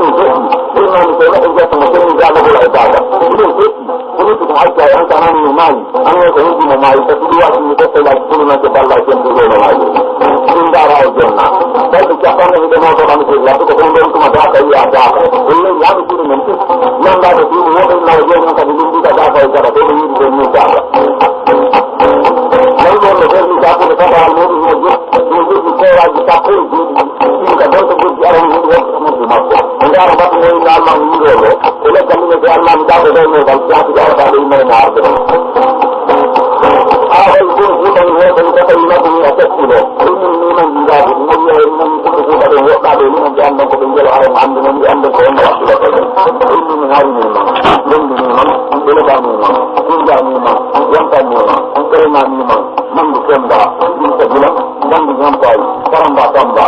misalnya kita semacam ini jangan boleh ada, ini kita aja yang tangan ini mali, angin ini mali, tapi dia ini kita lagi pun nanti balik yang dulu lagi, tinggal aja tapi siapa yang kita mau orang itu, lalu kemudian cuma ada ada, ini yang itu nanti, yang ada di luar lagi yang tadi kita dapat cara ini ada. Lalu kalau kita kita hal ini kita lagi takut, kita boleh orang ini masuk. Enggak ada apa yang dalam ini dulu, oleh kami dalam dalam ini kalau kita ada ini ada. itu bukan kita punya ini atas ini memang juga ini kita de ni ngi ande ko be ngel haram ande ni ande ko no wax la ko ni hari ni ma ni ma dele ba ni ma kunja ni ma yanta ni ma krema ni ma mandu kenda ni ko dula mandu ngampai karamba tamba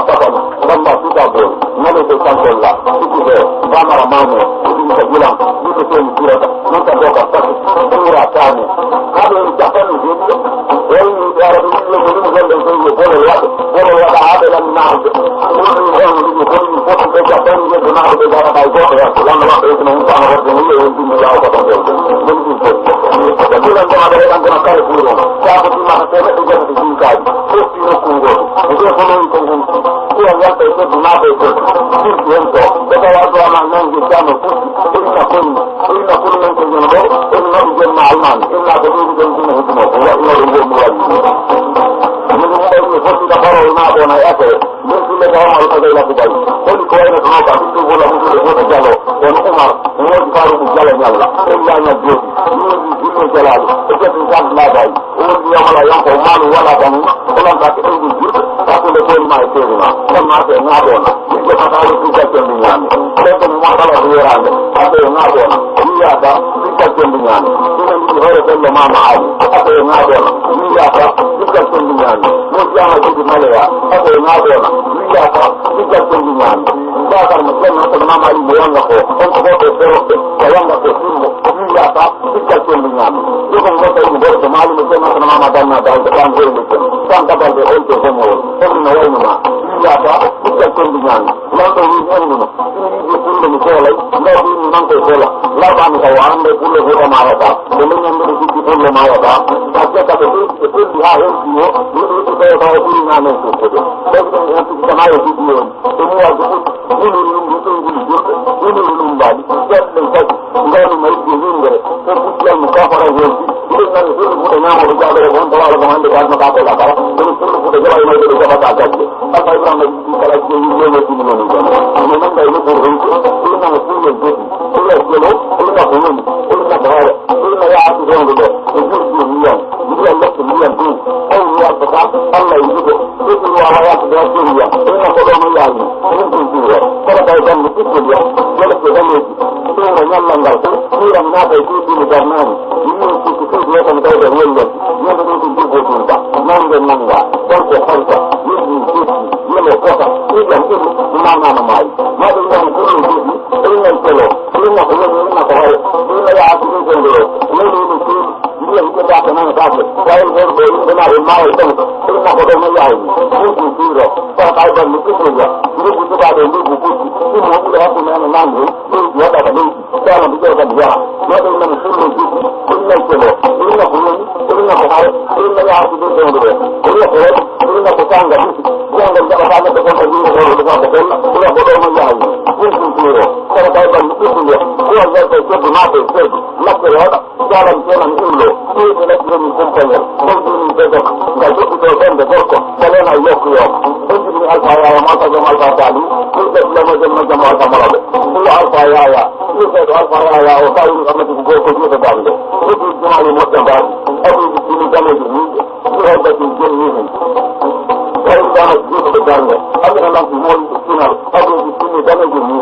tabal tamba sitabo nale ko sankolla sitube bamara mane ni ko dula ni ko sen turata nanta doka pati ura tani kado ni japanu ni ni yara ni lo ni ngende ko ni bolo wala adala ni naade ni ni ko ni foto ko japanu ni naade dara dai ko ya lan la ko ni ta na ko ni ni ya ko ta ni ni ko dula ko ada kan kana kare puro ka ko ma ta ne ko ni ka ko ti no ko ngo ko ko ni ko ni ko ya ta ko na be ko ni to ko ta wa do ma nan gi ta no ko ni na ko ni ko ni ko ni no ko ma alman illa ko ni ko ni ko no ko ya ina ro mo wa ni ni ko ti da baro na do na ya ko ni ko le ga ma ko da la ko dai ko ni ko ina no ka ni ko la mo ko ko jalo ko no umar mo di faru ko jalo nyalla ko ya na do ni ko jalal ko ko ni kan la dai o ni ya mala ya ko malu wala dan ko la ka ko ni ji ka ko le ko ma e ko na ko ma ko na do na ni ko ta ro ko ja ko ni nyame ko ko ma kala do ya na ko na do na ni ya da ni ka ko ni nyame ni ni hore ko le ma ma ali ko na do na ni ya da ni ka ko ni nyame mo ya ma ko ma le ya ko na do na ni ya da ni ka ko ni nyame ba ka ma ko na ko ma ma ali mo ya ko ko ko ko ya nga ko ni ya da ni ka ko ni nyame yo ko mo ta ni bo ko ma ali mo ko na ma ma da na da ko an ko ni ko kan ta ba de o ko mo ko ni na wa ni ma ni ya da ni ka ko ni nyame la ko ni ni ni ni ko ni ko la la ni man ko ko la la ba ni ko an de ko le ko ma ya da ko ni ni ni ko le ma ya da ta ka ta ko ko ni ha he ni ni ko ta ba ko ni na ne ko ko ko ni ta ma yo ni ni ko mo wa ko ni ni ni ko ni ni ba di ko ni ko ngani mai ni ni ngere ko ku ya mu ka fara yo ni na ni ko na mo ga de ko ta wala ko ande ka ma ka ko la ka ko ko de ga mai de ko ba ta ka ta ka ira mai ni kala ko ni ni ni ni ni ni na ga ni ko ro ko na ko ni ni ko la ko lo ko na ko ni ko na ba ko na ya tu ro do ko ni ni ya ni ya la ko ni ya tu ai ya ta ka Allah yi ko ko ni wa ya ta da ko ni ya ko na ko do mai ya ni ko ni ya ko ta ga ni ko ya ko la ko da ni ko na nyalla ngal ko ni ram na ba ko ni da na ni ni ko ko do ko da da ni ya ni da ko ko ko ta nan da nan ga ko ko farka ni ni ni mo ko ta ni da ni ma na na mai ma da ni ko ni ni ni ko lo ni na ko ni na ko ni na ya ko ko lo ni ni ni ni ko da na na ta ko ai ko ko ni na ma ai ko ni na ko do ma ya ni ko ko ro ta ka da ni ko ya ni ko ta da ni ko ko ni mo ko da ko na na na ni ya da ni da na bi ko da ya ma da na ni ko ni ko ni ko lo ni na ko ni ko na ko ai ni na ya ko do do ni na ko ta nga ni ko nga da ba na ko ko ni ko do ko ko ni ko do ma ya ni ko ro ta ka da ni ko ni ko ya ko ko ma ko ko la ko ya da la ni na ni lo ni ko na ko ni ko ko ni ko ni ko da ko ko do ben de ko ko le na yo ko yo ko ni alfa ya ma ta ma ta ta ni ko da la ma ma ma ta ma la ko alfa ya ni ko alfa ya o ta ni ma ko ko ni da ni ko ni ma ni mo ta ba ko ni da ni ni ko da ni ni ni ko da ni da ni Allah na mo ni sina ko ni da ni ni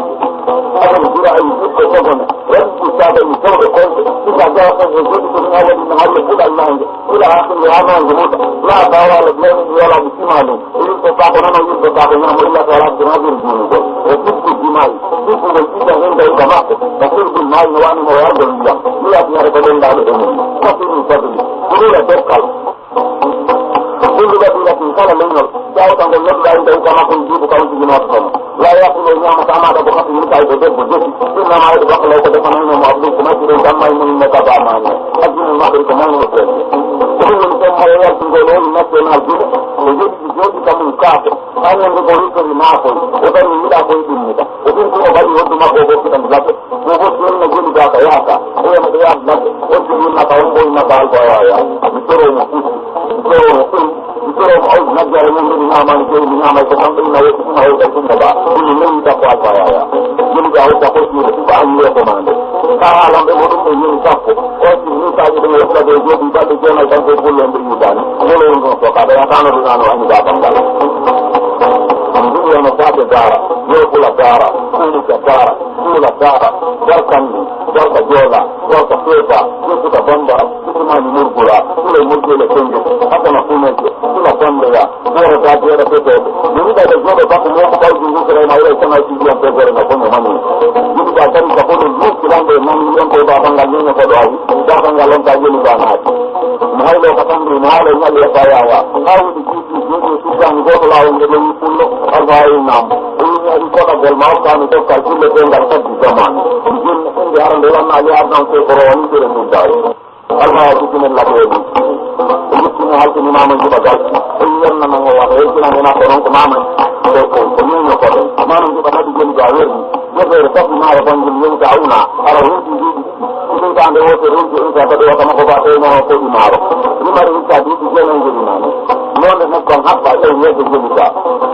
أنا بدي أي شيء كذا رد السادة يسوي كل إذا جاء فجأة من أول النهار كل الله كل آخر يوم يموت لا دعوة لبلاد ولا بسمانه إذا تتابعنا إذا تتابعنا ولا تعالى جناب الجنود وكل الجمال كل الجيل عند الجماعة وكل المال نواني مواد الله لا تنهر بدل الله الأمور كثير كثير كل توكل كل بديلة كان منه جاء تقول لك لا يدعو كما كنت جيب كما تجنب لا يأكل النعمة كما تبقى في مكة يتجب الجسد إنما يتبقى لو تدفن منه وأبليك ما يجري كما يمن مكة معنا أجل المغرب كما يمكن كل من ثم يأتي قولون نفسه نازل ويجب بجوز كمن كافر أن ينظروا في المعقل وبني إلى كل دنيا وكل كل بني يد ما هو كده ملك وبص من نقول ذاك ياك هو مديا ملك وجب ما تعلم بين ما قال بوايا بسرعة بسرعة أو نجار من نعمة من نعمة كمان إنه هو كده بقى كل من تقوى بوايا من جاهو تقوى تبع الله كمان كلام بقولوا من تقوى وجب تاجي من يطلع بيجي بيجي جانا كان كل يوم بيجي كل يوم فقط أنا كانوا بيجانوا أنا جابان كلا الدنيا مصاب ke gara yo kula gara kulu ke gara kula gara barkandi barka jola barka pepa kuta bamba kuma ni murgula kula murgula kenje hata na kumeje kula bamba ya bora da bora pepe ni da jola ba ko mo ko jingu kare na ile sana ci ya pepe na ko mani ni da tan ka ko ni kilande man ni ko ba banga ni ko do ayi da banga lon ta ni ba na mahalo katamri mahalo ngali ya bayawa hawu di ni su kan go la wonde ni kullo arba'i nam ini ko da gol ma ka ni to ka kulle ko ngal ta di zaman ni yaran de la na ali ardan ko ko woni dire mu dai Allah ya cikin Allah ko ni ni hal ni mama ji bagal ni yan na ngo wa e kina na ko non ko mama ko ni no ko mama ji bagal di gol gawer ni ko re ta ma ra ban ni ni gauna ara ni di ni ta ande wo ru ni ta do ka ma ko ba te no ko di maro ni mari ni ta di di ni ni non ne ko ha ba e ni de ni ta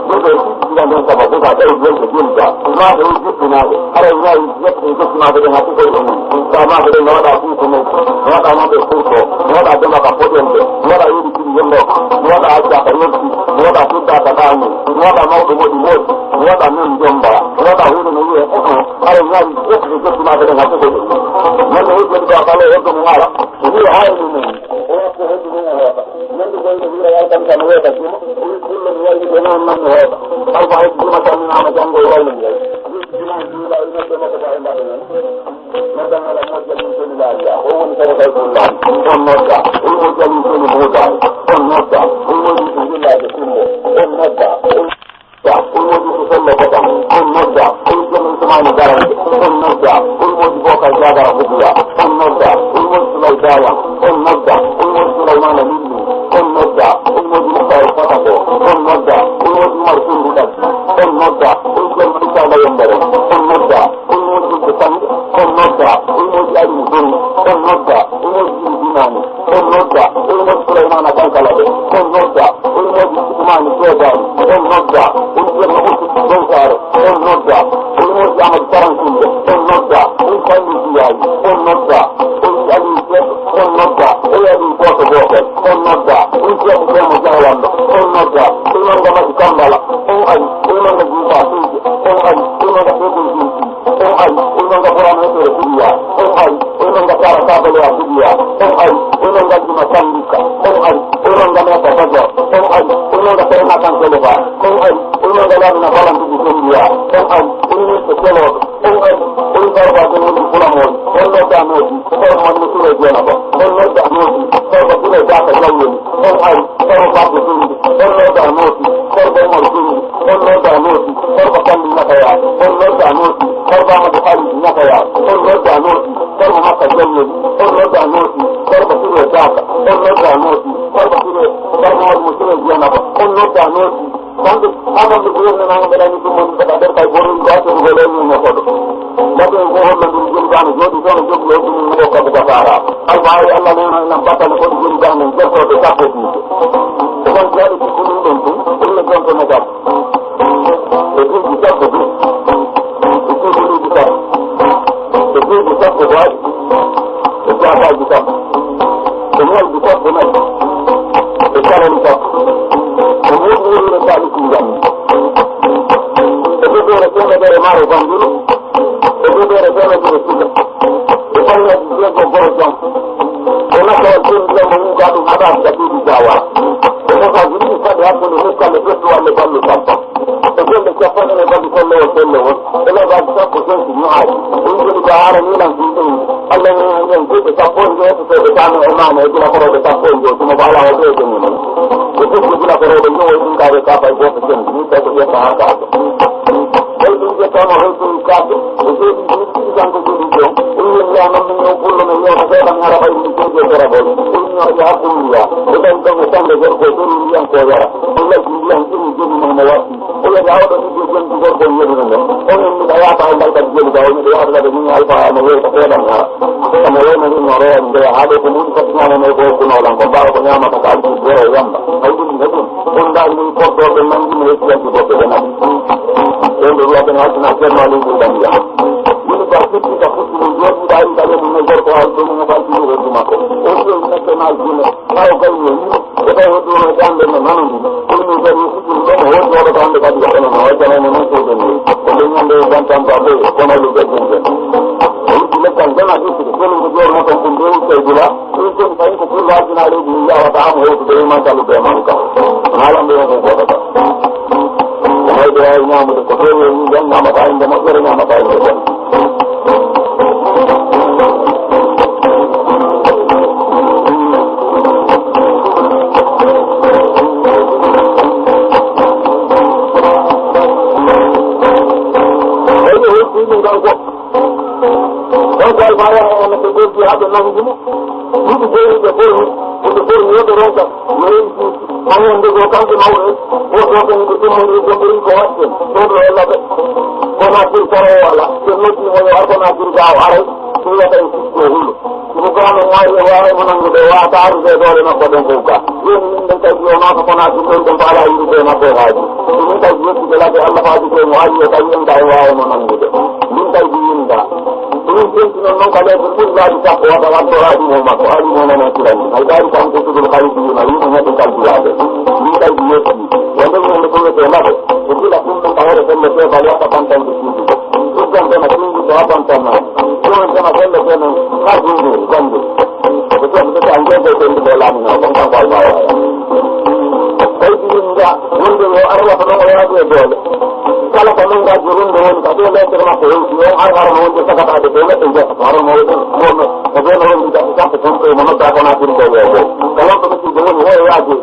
ni de ni ga ta ba ko ta e ni de ni ta ma ru ji na ara ni ni ni ko ma de ha ko ni ta ma de no da ku ko no da ma de ko no da de ma ka ko de no da yi di ni no no da ja ka ni no da ku da ta ni no da ma ko mo di mo no da ni jomba no da hu ni ye ara ni ni ko ma de ha ko ni man ne ko da ka le ko ma ra ni ha ni ni o ko ho ni ni ha nan ko ni ya kan kan wa ta ni kullu ni ya ni na man ho al ba ni ma tan na ma jango wa ni ni ni la ni ko ma ko ba ba ni na ta na la mo ja ni ni la ya o ni ko da ko la on no da o mo ja ni ni mo da on no da o mo ni la de ko mo on no da ulmoji sallo kota on nodda ulmoji sumani garande on nodda ulmoji boka jagara bugiya on nodda ulmoji sulay daya on nodda ulmoji sulaymana lilli on nodda ulmoji mustaye fatako on nodda ulmoji umar sundudak on nodda ulmoji isala yembere on nodda ulmoji besange on nodda ulmoji ali mudun on nodda ulmoji dinani on nodda ulmoji sulaymana kankalabe on nodda ulmoji sumani kedani on nodda ulmoji Bonsar, on nodda, ulmoji Ahmad Farankunde, on nodda, ulkalli Ziyayi, on nodda, ulali Sek, on nodda, ulali Boto Bokel, on nodda, uljebu Jemu Jawando, on nodda, ulmanga Mati Kambala, on ali, ulmanga Jiba Sinje, on ali, ulmanga Seku Zinti, on ali, ulmanga Boran Hetere Sidiya, on ali, ulmanga Tara Kabelea Sidiya, on ali, ulmanga Jima Sandika, on ali, ulmanga Meta Bajo, on ali, ulmanga Serena Kankeleba, on ali, ulmanga Lamina Balan Tugu Zendiya, on ali, ulmanga Sekelo, on ali, ulmanga Zendiya Kulamol, on nodda Nodi, on Manu Sule Jenaba, on nodda Nodi, on Sule Jaka Jaweli, on ali, on Babu Zindi, on nodda Nodi, on Bomor Zindi, on nodda Nodi, on Bakandi Nakaya, on nodda Nodi, on Bamadu Khalid Nakaya, on nodda Nodi, on Maka Jaweli, on nodda Nodi, on Basile Jaka, on nodda Nodi, on Basile, on Madu Sule Jenaba, on nodda Nodi, Sandu, Amam de Gurne Nanga Belani Tumon, but other by Borin Gas and Golani Nakodo. That is what the Gilgan is not going to go to the Moka Batara. Albai Allah and Batal for the Gilgan and just for the Tapo. The one that is going to come to Nagam. The good is up the good. The good is up. The good is up the right. The Java is up. The world is up the night. The Sharon is up. The world is up the Gilgan. The good is up the Maro Bambulu. The good is up the Sugar. The one that is going to go down. The Naka is going to go to Madame Jawa. Because I really said that when you look at the first one, the one is up. Again, the Japan and the one is on the level. The level is up against the eye. Usually, the Iron Milan season. And then you the Japan, you have to say the time of man, and you have to the Japan, you have to mobile our day. The people who have already know in the cup, I go to them. You have to get the heart out. They do get on a whole thing, Captain. The baby is going to do the job. We will learn on the new pull and the new head and have a terrible. We have to do that. We don't come to the young Korea. We let you young things giving them a lot. We have out of the going to go to the Union. Only the Ayapa and like that give down the other than the Alpha and the way to pay them. Some women in your own, they are able to move the man and they go to Nolan, but Baba Yama Kaka is very young. I didn't get him. One day we put the man in the way to go to the night. Then the Robin has not generally with them. University of Putin, Jordan, I am going to go out to the Tomato. Also, national dinner. How can you? If I would do a damn man, only when you see them, hold your ko tande kadi ko no wajana no ko den ko den ngande ban tan ba be ko no lu den den ile kan dana du ko no ko no ko ko do ko dula ko fay ko ko la dina le ni ya wa ta mo ko de ma talu be man ka ala be ko ko ta ay de ay ñamu ko ko ni den ma ta inde mo ko ma ta inde hado nangumo ɗiɗi jeeri ɓe ɓorni ɓe ɓorni yoɓe ronka yoyinti mawonde go kanko mawɗo o ɗoɓen ɓe ɗummori goɓɓori ko watte ɗoɗo ollaɓe kona tir karo wala ɓe noddimo yo arkona tir ga o aray so wiyata en fisko huulo simo gano wawi wawimo nangude wata arude doole makko ɗen fof ga joni min ɗen kaydi o noto kona tir ɗon ɗen faala yimɓe makko haaji min kaydi yettude ladde allah faaji koye mo ari e tawi enda e wawimo nangude min kaydi yinda ɗum tentino noon ka leeto ɓuri laabi sappo wata watto aadimo makko aadimo nana tirani hay gaari kam ko sugol kaydiyima yimɓe heɓe kalduyaɓe min kaydi yetti wonde wonde ko wiyete laɓe e gila ɗum ɗum tawere felle feebal wata bantande suudu ɗuggan tena singi to wabantanna ɗumen tena felle tene ha jundiri gande ko toon ɓete a jeego tendude laamino kon kanko ay bawaya kaydiyin nga wonde o arwata noon o yaadu e doole kala ko min gaji runde woni ka ɗo leetere makko hewti o harno wonde sagatade ɗo neɗɗo jeeha harno wonno ko ɓeno rondi gasi sappo tumpe mo nodda kona tirde weeɓe ko wonko ɓettude woni ho e yaaji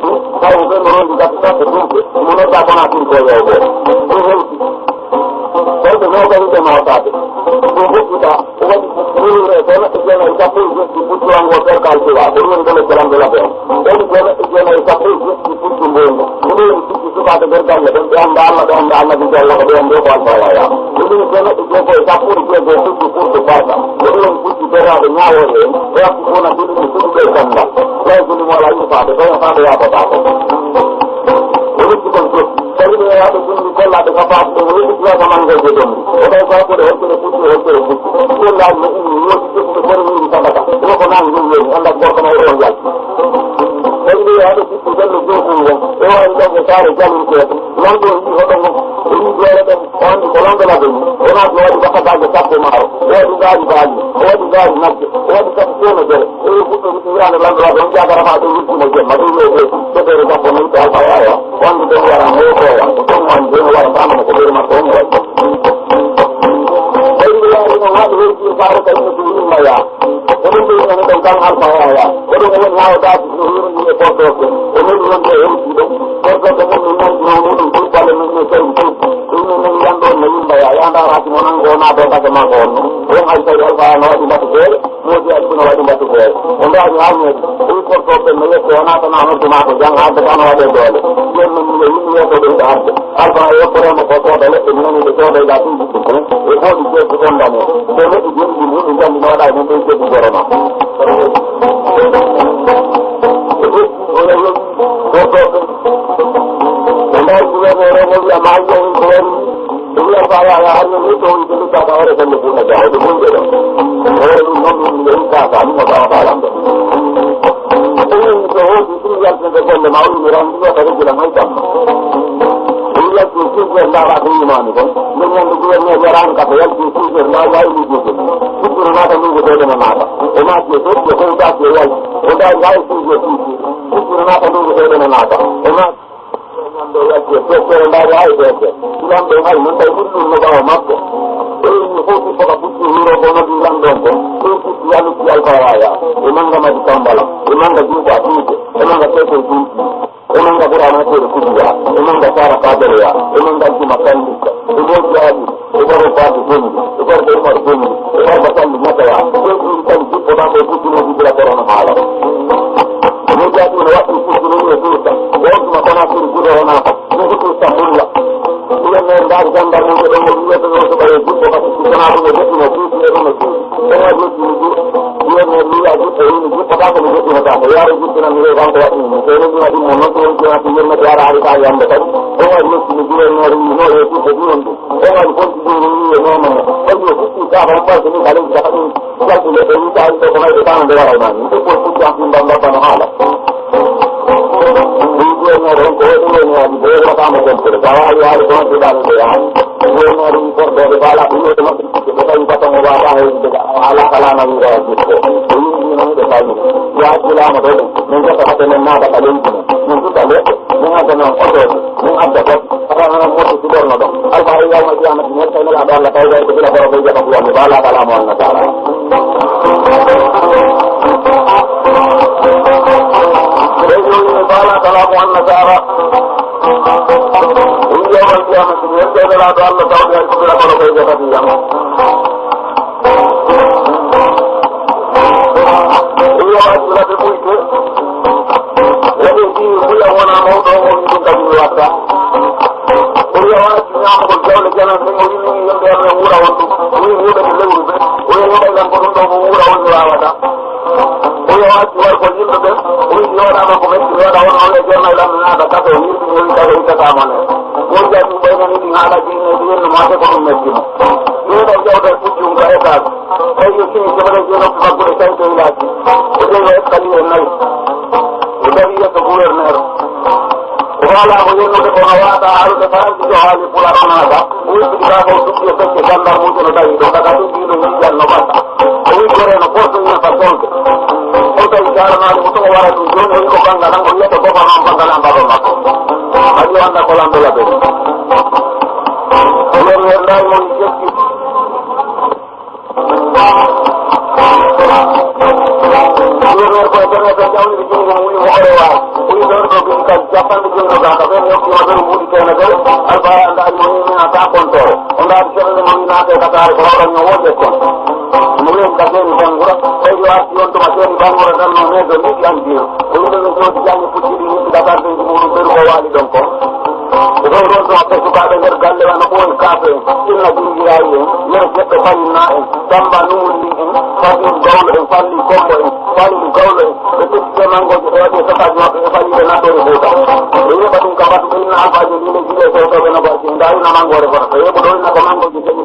taw mo ɓeno rondi gasi sappo tumpe mo nodda kona tirde weeɓe ɗum hewti ɓeyde nogawiɓe mawtade ɗum hokkita o waɗi wulure ko neɗɗo jeenayi sappo e jetti puccurango perkal siwa ko ɗum gole gelande laɓe on ɓeydi ko neɗɗo jeenayi sappo e jetti puccu mboyngo ɗumini puccu subade nder galle ɗen ɓe anda allah ɓe anda annabi jalla ko ɓe ande ko alfawaya ɗumini ko neɗɗo jeego e sappo e jeego puccu ɓurɗo farta ko ɗum puccu terade ñawore en o yakki fona duɗiɗi suɗuɓe ganda ɓeydini mo ala yifade ɓeya fade yabatako o rutti kon fof tawi ɓe yaɓe jumdi gollaɓe ka faafde o yeɗɗitiyaka mangoje ɗomri o tawi fafude hokkere puccu hokkere puccu gollaji no inni yoti ƴettude borowiri sadaka ɗo ko nangi ɗum woni andat gorko ma oɗon yalti tawi ɓe yaɓe sippi golle jokul won e wani ɗon e saare jalirteɗo non ɗo yi hoɗo ngon o yi doole ɗen o andi ko longolaɓe ni wonat no waɗi bakataje sappo maaro o waɗi gaari baaji o waɗi gaari nagge o waɗi kadi temedere eyi fuɗɗo witirande landuraɓe on jagarama ɗo wirtimo jemma ɗum wiyete tetere sappo min to alfa yaya wonde ɗon wara motowa ko ɗon wan joni wara famano ko ɓeyri makko on waɗi ɓeyri yaari noon haɗo heydi saare kayno so yimma yaa oɗum ɓeynani ɗon kan alfa yaya oɗum woni hawdaki no hirndi e portoke o noni wonde e hewti ɗon portoke mum min nantino muɗum ɓurballe min ne tawi fof ɗum min yanɗon no yimma ya yandaraki mo nango o nato dage makko on on hay tawi alfaya no waɗi mbatu feere moodi addi no waɗi mbatu feere o mbawi hañede ɗum portoke no yetto o natana noddu ma ko jang hadde tan waɗe doole jon min mine yimmi yeto ɗum ɗo hadde alfaya yopporema ko sooda leɗɗe minaniɓe soodoyɗa ɗumɗi ɗum e foɗi jeeɗi gondane so neɗɗi jomɗi mum ɗi jandi no waɗa men ɓen jeeɗi goroma portoke ɓe mbawi gouverneur o mo wiya ma yehi ko wari o wiya fayaya harno ni to woni jeli kaka ware felle fuuna jaha ɗo munde ɗon o wara ɗum noon ɗum yehi kaka ni mo tawafalam ɗo so wini so hooti ɗum yaltinde golle ma o wimi ran wiyata regilan hay jamma o yalti 6 heures ndawa ko yimani kon nden ñande gouverneur yarani kata yalti 6 heures ndawa wawi lijude fuɗɗuro naata ndugo toɗene naata o naati e toɗi e koytaki e yalti o dari hay 6 heures fuɗɗuro naata ndugo toɗene naata o naati ñande yalti e feccere ndaari hay feccere ilan ɗo hay non tawi ɗum no ɓawa makko eyni foti foka pucci huro ko noddi ilan ɗon ko ɗum pucci yalutti alfawaya e manga madi kambala e manga juuba tuude e manga tete junti e manga ɓurana tere kudiya e manga sara kadereya e manga juma kandika e moji aadi e ɓoro fade gondi e ɓorɓe umar gondi e ɓorba salli mataya ɗum ɗum tawi jippoɗa ko puccinoji ɓira korono haala moji aadi no waɗɗum puccinoni e tuuta wonjuma kona tiri gudoronaka ɗum tuuta mulla gouverneur ndaari gendarmeje ɗon o wiyete ɗo so ɓaye jippo par ce que kona ɗum o deɗɗino tuuti e ɗum o tuuti ɗon wa jettini gouverneur wiya jippo wini jippota komi deɗɗinota ko yaaro jippinami re kanko waɗini so reggina ɗum mo noon so won jonati yemmete yara haari ka yamde kadi ɗon waɗi yettini gouverneur wi no e jippo ɗinon ɗum ɗon waɗi fontidiri wiye nono kadi o futti kafa on ɓayso ni kaleji kata ɗum jalti leɗɗe wi tawi ɗo ko mayɓe tano nde waranani ɗum fof futti an ɗum mbam mbabbano haala gouverneur on ko gouverneur bi boo ko am ko ko dawa ya ko ko da ko ya gouverneur bi ko do bala ko do ma ko ko ko ko wa ba he de ala kala na ni ra ko ko ni no de ba ni ya kila ma do ni ko ta ta na ba ta ni ni ko ta le ni ha ta na ko do ni abda ko ta na mo ko do no do al ba ya ma ya ma ni ta na ba la ta ga ko la ko ko ja ko wa ba la kala mo na ta bala kalamu annasara yawmal qiyamati yadda la ta Allah tawdi ay kubra ko ko jati yam ya asura de muite yadi ki buya wana mawdo mo ni ka bi wata ya wati nyam ko jawle jana ni mo ni yambe am wura wontu ni ni be lewu be o ya nda ngam ko do mo wura wontu wata oyo wati war ko yimbe be o yi yora ma ko metti yora won on le jona ila na da ka to ni ni ka do ka ta mane mo ja ni be ni hala ji ni ni no ma ko ko metti mo ni do jaw da ku jum ga eta o yi ki ni ke bare jona ko ko ta to ila ji o de wa kali en nai o da wi ko gouverneur wala mo yeno de ko wata haru de faram ji hali pula na da o yi ka ko su ki ko ganda mo jona da do ka to ni no ni jan no ba o yi gore no ko to ni pa to Oto bicara na mutu wara tu jono iko kanga nango yeto ko na mbanga na mbaba mako. Adio anda ko lambo la be. Olor wenda mo jeski. Olor ko tene ko jawni bi jono mo mo ore wa. Uni dor ko bi ka japan bi jono ga ka be yo ki ma do mo di tene do. Alba anda mo ni na ta konto. Onda bi jono mo ni na te ka ta ko ra nyo wo de ko. Mulai kakek ni bangura, saya jual untuk masuk di bangura dan mana demi janji. Untuk itu janji putih ini tidak ada yang mulu berkawali dongko. Orang tu apa suka dengar galau anak pun kafe, inilah tinggi aye, mereka kepala naik, tambah nuli, pagi gaul, pagi kompor, pagi gaul, itu memang kau jadi sekarang pagi dan apa yang buat. Ini batung kabar ini apa jadi ini juga saya tahu nak buat, dari nama goreng goreng, saya bodoh nak kau jadi.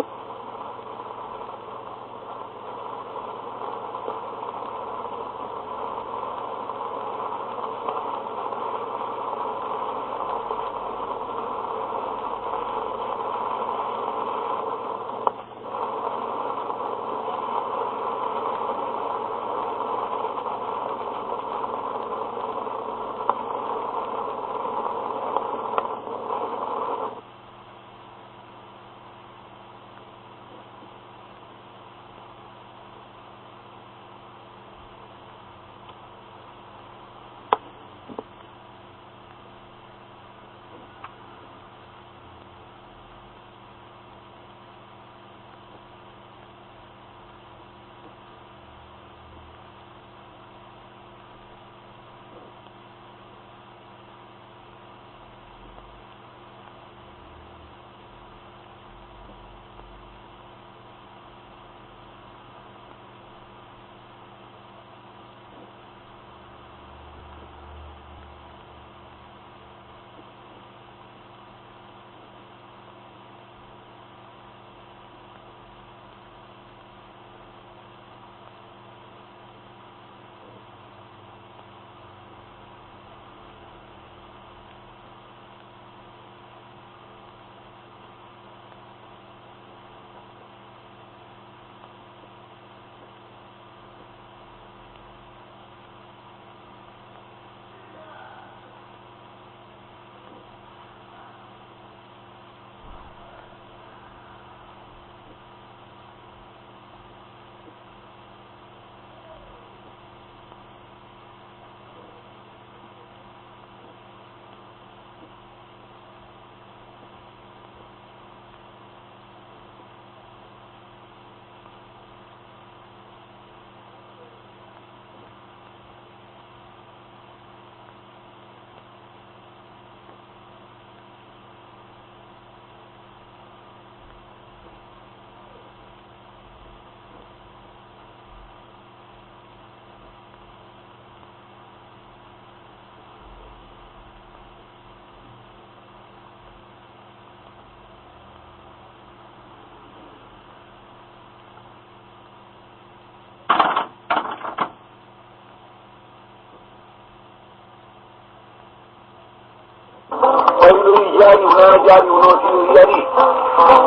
jari unana jari unoti yari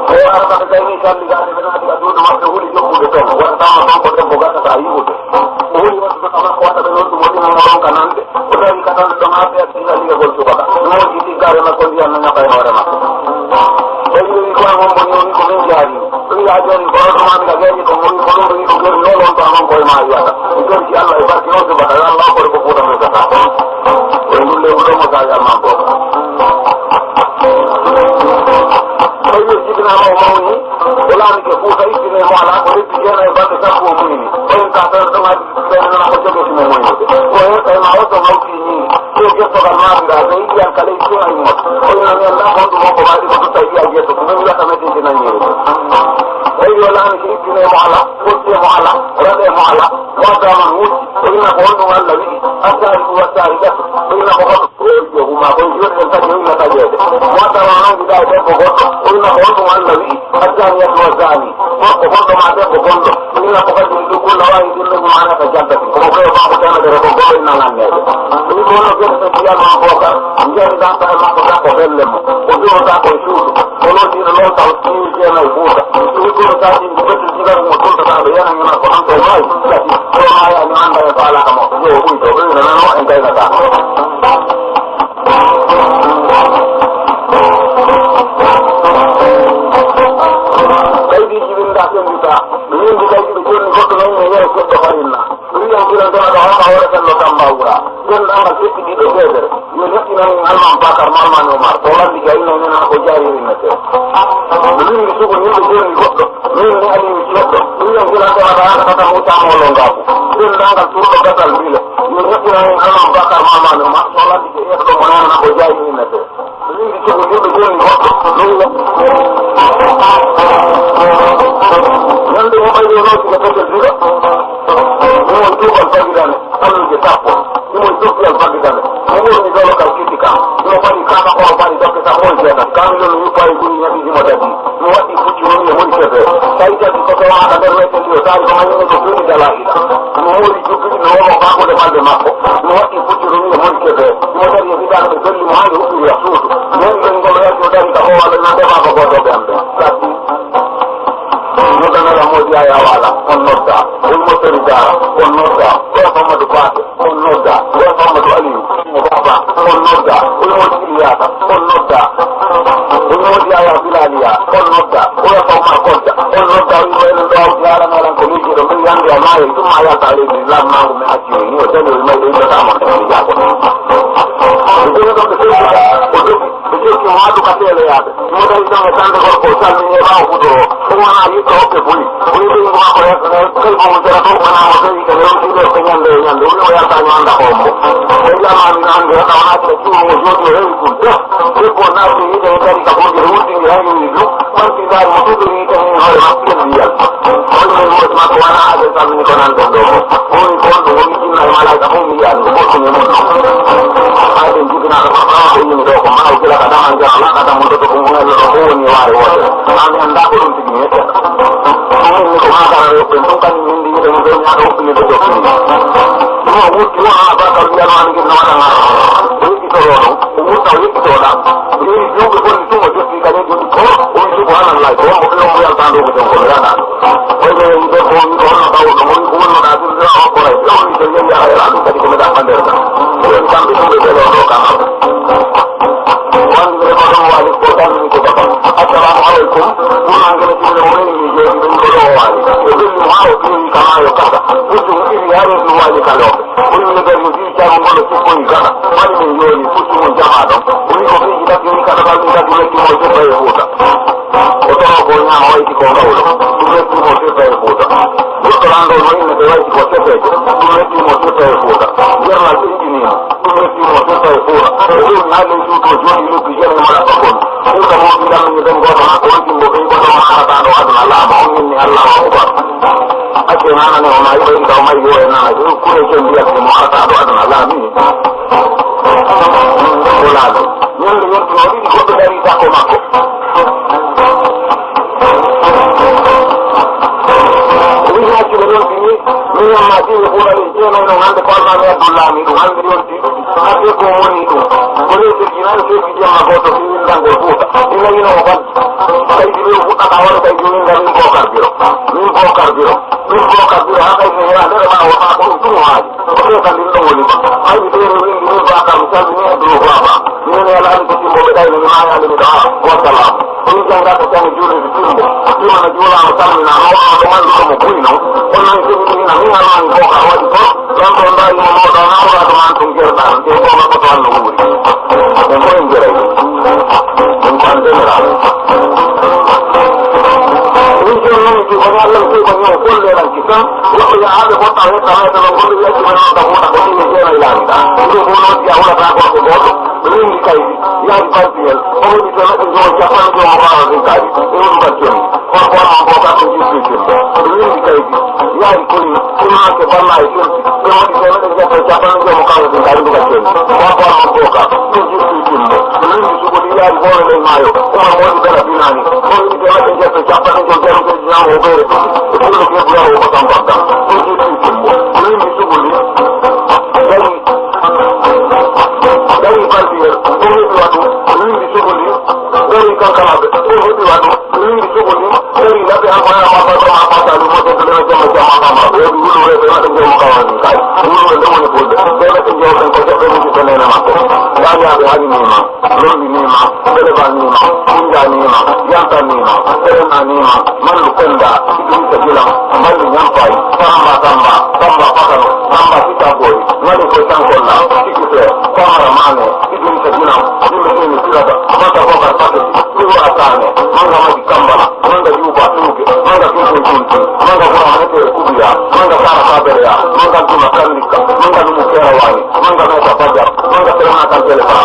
ko arata ka ni salli ga de na diga do ma huli jokku de ton wa ta ma ko de boga ta yibude huli wa ta ma ko ta de no woni na ron kanande ko dari ka tan to ma be ti salli ga gol subaka no jiti gare ma ko diana na kay hore ma ni ko mo mo ni ko men jari ni ya jari ko to ma ga gari ko mo ko no ni ko no lon ta ma ko ma ya ta ko ci Allah e barki no subaka Allah ko ko ta me ta ko ni le ko mo ta ya ma ko jigna ma mawni wala ni ke futa itine mo ala ko reti jena e bande sakko muni ko en ka tan dama den na ko jogo ci mo moy ko en tay ma auto mawti ni ko getto dal ma nda be yi an kale ci ay mo ko en na la ko do ko baadi ko tay ya getto ko mi la tamati dina ni ay wala ni itine mo ala ko ci mo ala rade mo ala wa da man wuti ko ina ko on wala wi asari wa sari da ko ina ko ko yo ma ko yo den ta ni na ta jede wa da man ngi da ko ko ina ko on wala wi asani ya ko zani ko ko ma de ko gondo ina ko ka ni ko la wa ni ko ma na ka janta ko ko ba ko na de ko ko ina na ne ni ko no ko ta ya ma ko ka ngi da ta ma ko ka ko belle mo ko do ta ko shu ko no ni no ta ni je na ko ta ni ko ta ni ko ta ni ga mo ko ta ba ya na ko an ko mai ko ma ya ni anda ya pala ka mo yo ku to ko na no en kai na ta min di kay di joni ko non ne yere ko farina dum ya dum do do ha wala tan lo tamba wura den anga tekki di do bedere yo nekki nan alman bakar malman umar to lan di gay non na ko jari ni mete dum ni suko ni do joni goddo min ni ali ni goddo dum ya dum do ha ta ta mo ta mo lo ngabu den anga turdo gatal bile yo nekki nan alman bakar malman umar to lan di gay do mo na ko jari ni mete dum ni suko ni do joni goddo nande mo ay no ci ko ko dira mo to ko bagidane alu ke tapo mo to ko bagidane mo ni do lo ka kitika no bari ka ma ko bari do ke sa mo je ta kam lo ni ko ay ni ni mo dadi mo wati fuci mo ni mo ni ke sai ta ko ko wa da re te dio sai ko ma ni ko ni da la ida mo ni ko ni no mo ba ko de ba de ma ko mo wati fuci mo ni mo ni ke mo da ni da ko ni mo ha ni ko ya so mo ni ngo lo ya ko da ni ko wala na de ma ko do be ambe nodana la modi aya wala on nodda on motorida on nodda ko Muhammadu Fati on nodda ko Muhammadu Ali mo baba on nodda on modiyata on nodda on modi aya bilaliya on nodda ko Umar Kodda on nodda on wayno do yara mala ko ni do min yandi amaye tuma ya tare ni lamma ko me acci ni o delo mai do ta mo ni ja ko ko ma du ka tele ya mo dai do tan ko tan ni ba ko do ko na yi ko ke buli buli ni ko ko ya ko mo dara ko na mo dai ke ro ti do ke nyande nyande o ya ta nyanda ko mo ko ya ma ni an do ta na ko ti mo jo do e ku do ko na ti ni de dari ka ko di ru ti ya ni lu man ti dar mo ti ni ke ni ho ma ti ni ya ko mo ma ko na a de ta ni ko nan do do ko ni ko do ni ti na ma la ka mo mi ya ko ko ni mo a de ti na ko ko ni do ko ma ko la ka da ja la ka da mo do ko mo la ko ni wa ro na mi anda ko ti ni ko ma ka ro ko ko kan ni ni do ni do nya ko ni do ko ni mo wuti wa ba ka ni ala ni na na ko ti to ro ko ta wi to da ni ni ko ni to mo ti ka ni ko o ni ko ala la ko mo ko mo ya ta do ko ko ya na o ni do ko ni ko na ba ko mo ko na da du ra ko ra ko ni to ya ya la ko ni da pa de da o ni kan bi ko de ro ka na assalamu alaikum kuna ngene ci le woni ni je ni ko do wali e ni mo hawo ni kama yo kada mutu ni yare ni wali kalo ni ni da ni ci am ngolo ci ko ngana mani ni yo ni futu mo jama do ni ko fi da ni kada ba ni da ni ci mo je ba yo huta o to ko nya mo ci ko ngawlo ni ci mo je ba yo huta ko rando no ni de wai ko te ni ci mo je ba yo huta yerna ci ni ni ci mo je ba yo huta ni na ni ci ko joni ni ki jere ma ko ko mo bi da ni dem go ma ko ci mo ko do ma ta do aduna Allah ma ni Allah akbar ake nana ne ona yi da mai yo na ju ku ne ke biya ko ma ta do aduna Allah ni wala do ñen ñen ko di ko do dari ta ko ma ko ni ha ci do ni ma ci ko da ni no no hande ko ma ne Abdullah ni do hande yon ti ke ko moni do ko le ke jinan ke ki jama ko to ki ndango futa ina ina o ban kai di futa ka wala kai di ndan ko karbiro ha kai ne ya dere ma o ma ko tu ha ko kan di ndo woni ai di dere wi ni ba ka misal ni do ba ni ne ala ni ko mo dai ni ma ya ni da wa salam ni janga ko tan jure di tumbo ni ma jula o tan na no o ma ko mo kuino o na ni ni na ni ala ni ko ka wa di ko dan ko ndai mo mo da na o da man tum ger da ke ko ma ko tan no wuri ko mo ngere ni kan de ra ki ko Allah ko ko no ko le ran ki kan ko ya ade ko ta ta ta no ko ya ki na ta ko ta ko ni ya ila ni ta ko ko no ya wala ta ko ko ni kai ya ni ka ti el ko ni ta ko jo ya pa ko ma ra ni kai ko ni ba ti ko ko ma ko ta ko ji ti ko ni kai ya ni ko ni ko ma ke ba na ti ko ni ta ko ya pa ja pa ko ma ka ni kai ni ba ti ko ko ma ko ka ko ji ti ti ni ni su ko ni ya ko le mayo ko ma mo ni ta la binani ko ni ta ko ja pa ja pa ko ja ko ja o be ko ni ke bu ya o ta ta ta ko ji ti ti ni ni su ko ni dari partir ko ni wadu ni su ko ni dari kan kala be ko ni wadu ni su ko ni dari la be ha ma ta lu mo to le ma ma o du lu re be ma to mo ka wa ni kai du lu le mo ni ko de be to jo kan ko ja be ni ko ne na ma ko ya ya be ha ni ma lo ni ma be ba ni ma inja ni ma ya ta ni ma be na ni ma man lu kenda ni ta jila man ni nyam pai samba pakaro samba kita boy ngani ko tan ko la ki se ko mara mane ki ta jila ni me ni sira da ma ta ko ka ta ki wa ta ne manga ma di kambala manga yu ba tuke manga ki ko kunti manga ko ma te ku biya manga sara ka bere ya manga tu ma kan dikka manga nu kera wani manga na ta fajar manga te ma kan tele ba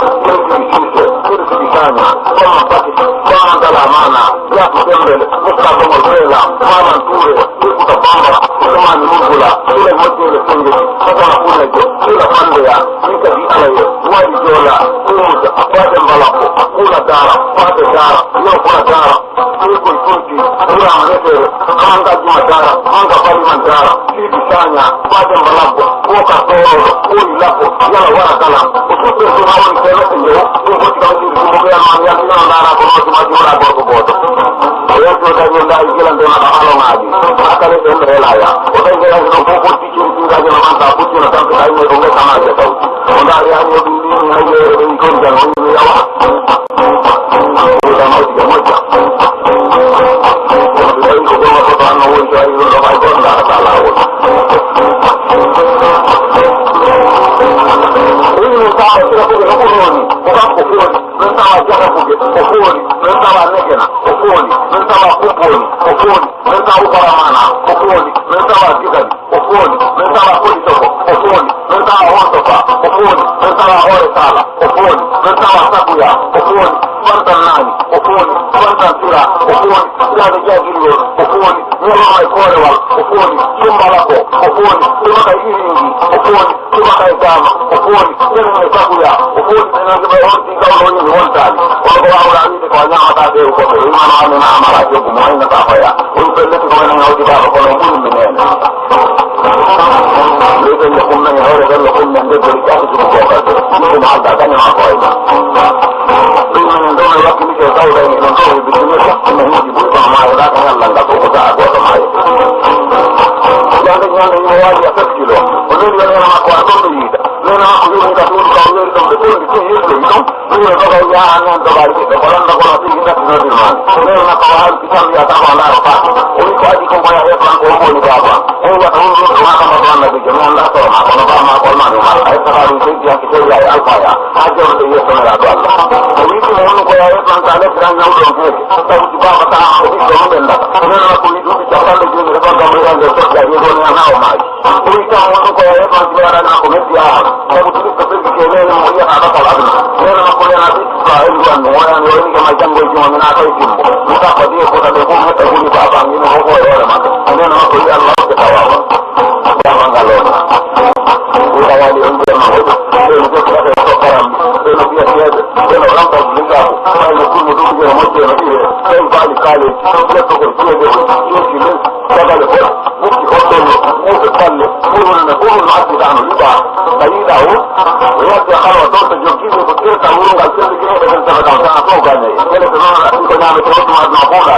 ni ki se ki sanya ko ma pa ki ko ma da la mana ya ko tembe ko ta ko mo rela mana ture ku ta bamba ko ma ni mugula ile mo te le senge ko ta na kula ko ile pande ya ni ka di alaye wa di jola ko ta pa de balako kula dara pa de dara yo kula dara ni ko kunti ura manete manga juma dara manga pali mandara ki sanya pa de balako ko ka toro ko ilako ya wala kala ko to ko ma won te le senge ko ko ti ka ji ko mo ya ma ya ni na dara ko mo ti ma jura ko ko ya to da ni da ikilan do na halo ngaji aka le sembe la ya o da ga no ko ko ti ki ga na ma ta ku ti na ta ka ni ko ga ma ya ta o da ya ni ni na ye ni ko ga ni ya wa o da ma ti ga mo ja o da ko ko ma ta no wo ja ni no ba ko na ta la wo ni ta ko ti ko ko ni ko ka ko ko non stava già fuori, o fuori, non stava negena, o fuori, non stava kuponi, o fuori, non stava uparamana, o fuori, non stava gigani, o fuori, non stava politoko, o fuori, non stava hontofa, o fuori, non stava ore sala, o fuori, non stava sakuya, o fuori, kwantan nani, o fuori, kwantan sira, o fuori, sira de jagiro, o fuori, nyama mai korewal, o fuori, sumbalako, o fuori, sumaka iringi, o fuori, sumaka igama, o fuori, nyama mai sakuya, o fuori, nyama mai honti gawlo ni wontani, o ko awra ni ko nyama ta de ko be imana ni na amara jo ko moy na ta faya, o pelle ko na ngawdi ba ko no mun ni ne. Lekin le kumna ni hore le kumna de ko ka ko ko ka ko ma da kan ma ko ida. Ni ndo na yakini ke tawda ni ndo ko bi ni ko na ni bu ko ma da kan Allah da ko ka ko ma. Ya de ni mo wa ya kilo. O ni ni na ma ko ko ni da. Ni na ko ni da ko ni ko ni ko ni ko ni ko ya anan to bari ko lan da ko na ti da ni ni ma. Ni na ko ha ki ta ya ta ko na ro pa. O ni ko aji ko ya ya plan ko mo ni ba ba. O wa ta ni ma ka ma na bi ni Allah to ma ko na ba ma ko ma ni ma. Ai ta ri ti ya ki ya ya alfa ya. Ha jo de ye to na do Allah. O ni ko mo ko ya ya plan ta le gran na do ko. Ta ti ba ba ta o ni ko mo na. Ni na ko ni du ta ta le ni ko ga mo ya de to ya ni ko na o ma. O ni ko mo ko ya ya plan ta ya na ko me ya. Ta ti ko pe ki ne mo ya na ta la. Ni na ko ya na ti ka en do no ya ni ni ko ma jango ji mo na ta ti. Ni ta ko di ko ta le ko mo ta ni ba ba ni no ko ya ma. Ni na ko ya Allah ke ta wa. Ya ma ga lo. O ta wa ni on de ma ho. Ni ko ta ko karam. Ni ko ya ya. Ni no ran ta ni ga. Ai ko mo du da muke na dire sai ba ni kale da ko ko ko da shi ne daga da ko muke hoto mu da kalle ko na da no liba dai da o ya ta haro to ta joki ko ko ta wurin ga sai da ke da ta da ko ga ne sai da ko na da ko ma na ko da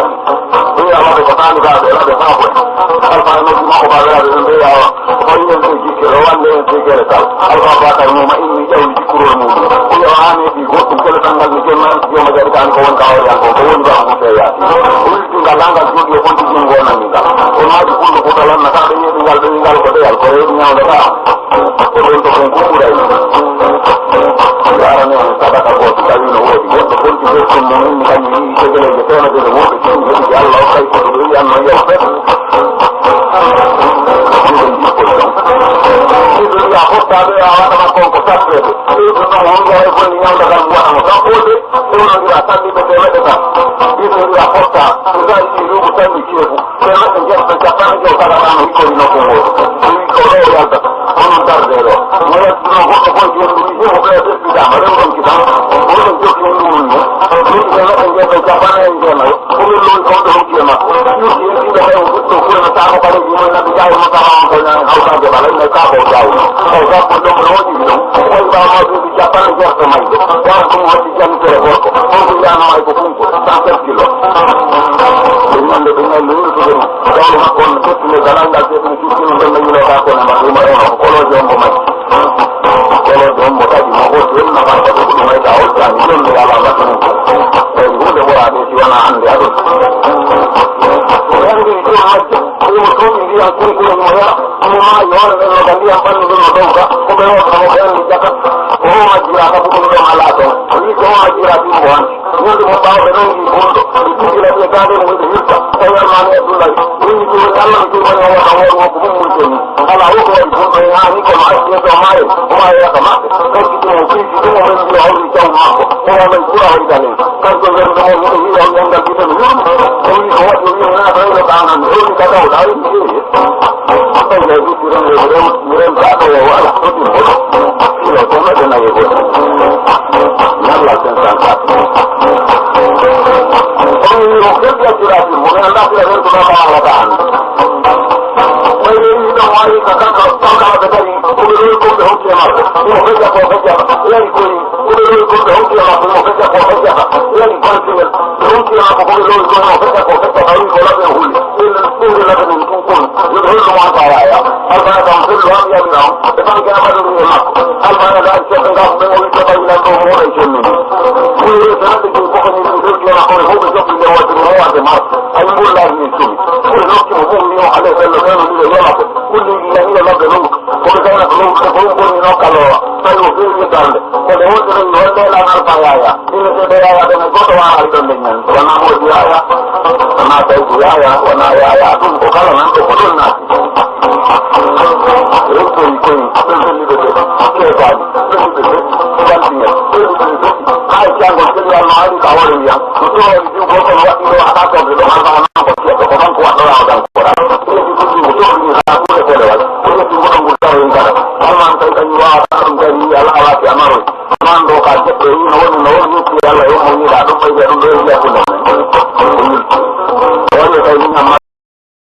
ni ya ba ko ta ni ga da ta ko alfa no ma ko ba da da ya ko ni ne ji ke rawan ne ke ke ta alfa ba ta no ma inni ya ji kuro mu ko ya ani di ko ko ta ngal ni ke ma yo ma ga kan ko won ka o ya ko won ba mu te ya ko ga langa ju ko ko ti ngona ni ga ko ma ji ko ta lan na ka ni ngal ko de al ko ni ya da ko to ko ko dai yarane sabata ko ta ni no wodi ko ko ti ko ni ni kan ni ke de le ko na de mo ke ni ya Allah kai ko do ya no ya fe ya ko ta de ya ta ko ko ta pre ni no no ngo e ko ni ya da ga mo na ko de ko no ya ta ni de le de ta ni no ya ko ta ga ni ru ko ta ni ke ko se na ke ya ta pa ni ko ta ga no ko no ko ni ko ya ta ko no ta de lo no ya no ko ko ni ni ko ga de ti da ma de ko ki ta ko no ko ko ni ni se na ke ya ta pa ni ko no ko ni lo ko to ki ma ni ki da ko to ko na ta ko pa ni mo na ta ma ta ko na ha ta de ba le ka ko ja o ga ko to ro ni no ko ba ma ti ja pa ni ko ma ni ya ko mo ti ja ni ko ko ko ya na ai ko ko ta ta kilo mande be ngal lu ko do ma ko no to le galanga te ni ki no do ni lo ka ko na ma ma ko lo jombo ma ko lo jombo ta di mo ko to na ba ko ko mai ta o ta ni lo la ba ko e ko de wora de ti wana ande ado ko ni ko ma ko mo ko ni ya ko ko mo ya mo ma yo ne no da ya pa ni do no ka ko be o ka mo ya ni ja ka ko ma jira ka ko do ma la to ni ko ma jira ti mo an ni do mo ba o no ni ko do ni la ni ka de mo ni ta ko ya ma ni Abdullah ni ko Allah ko ma ya ka wo ko mo ni ni ala wo ko ko ya ni ko ma ni to ma ya ka ma ko ki to ki to mo ni ya ni ta ma ko ma ni ko ha ida ni ka ko ga mo ni ya ni ga ki to ni ko ni ko ni na ba ni ka na ni ka da da ni ni ko le ni ko ni ka ko wa ala ko ni mo ni lo ko ma de na ye ko na la sen san ka lo que ya tira ti mo na la tira ver ko na la ta mai ni da mai ka ka ka da ta ni ko lo ko de ho ke ma ko ho ja ko ja ya ni ko ni ko lo ko de ho ke ma ko ho ja ko ja ya ni ko ti ho ke ma ko lo ko no ho ja ko ja ai ko la de hu ni ni la de ni ko ko yo do lo ma ta ya al ba ta ko lo ya ni na e pa ke na ba do ni ma al ba na da ko ga ko mo ni ko ta ila ko mo ai chen ni ko yo ta de ko ko ni ko ke ma ko ho ko jo ni wa de mo wa de ma ai mo la ni tu ko lo ki mo mo ni o ale se lo ni lo ya ma ko ni la ni la de lo ko ka na lo ko ni no ka lo ta lo ki ni ta de ko de o de lo de la na pa ya ni le de ya de ko to wa al de ni na na mo ya na ta ya na ya tu ko ka na ko ko na ko ni ko ni de ke ba ni ai ya go ke ya ma ni ka wa ni ya to ni ko ko wa ni wa ta ko de ma na ko ko ko ko wa da ko ra ko ni ko ni ha ko le ko le wa ko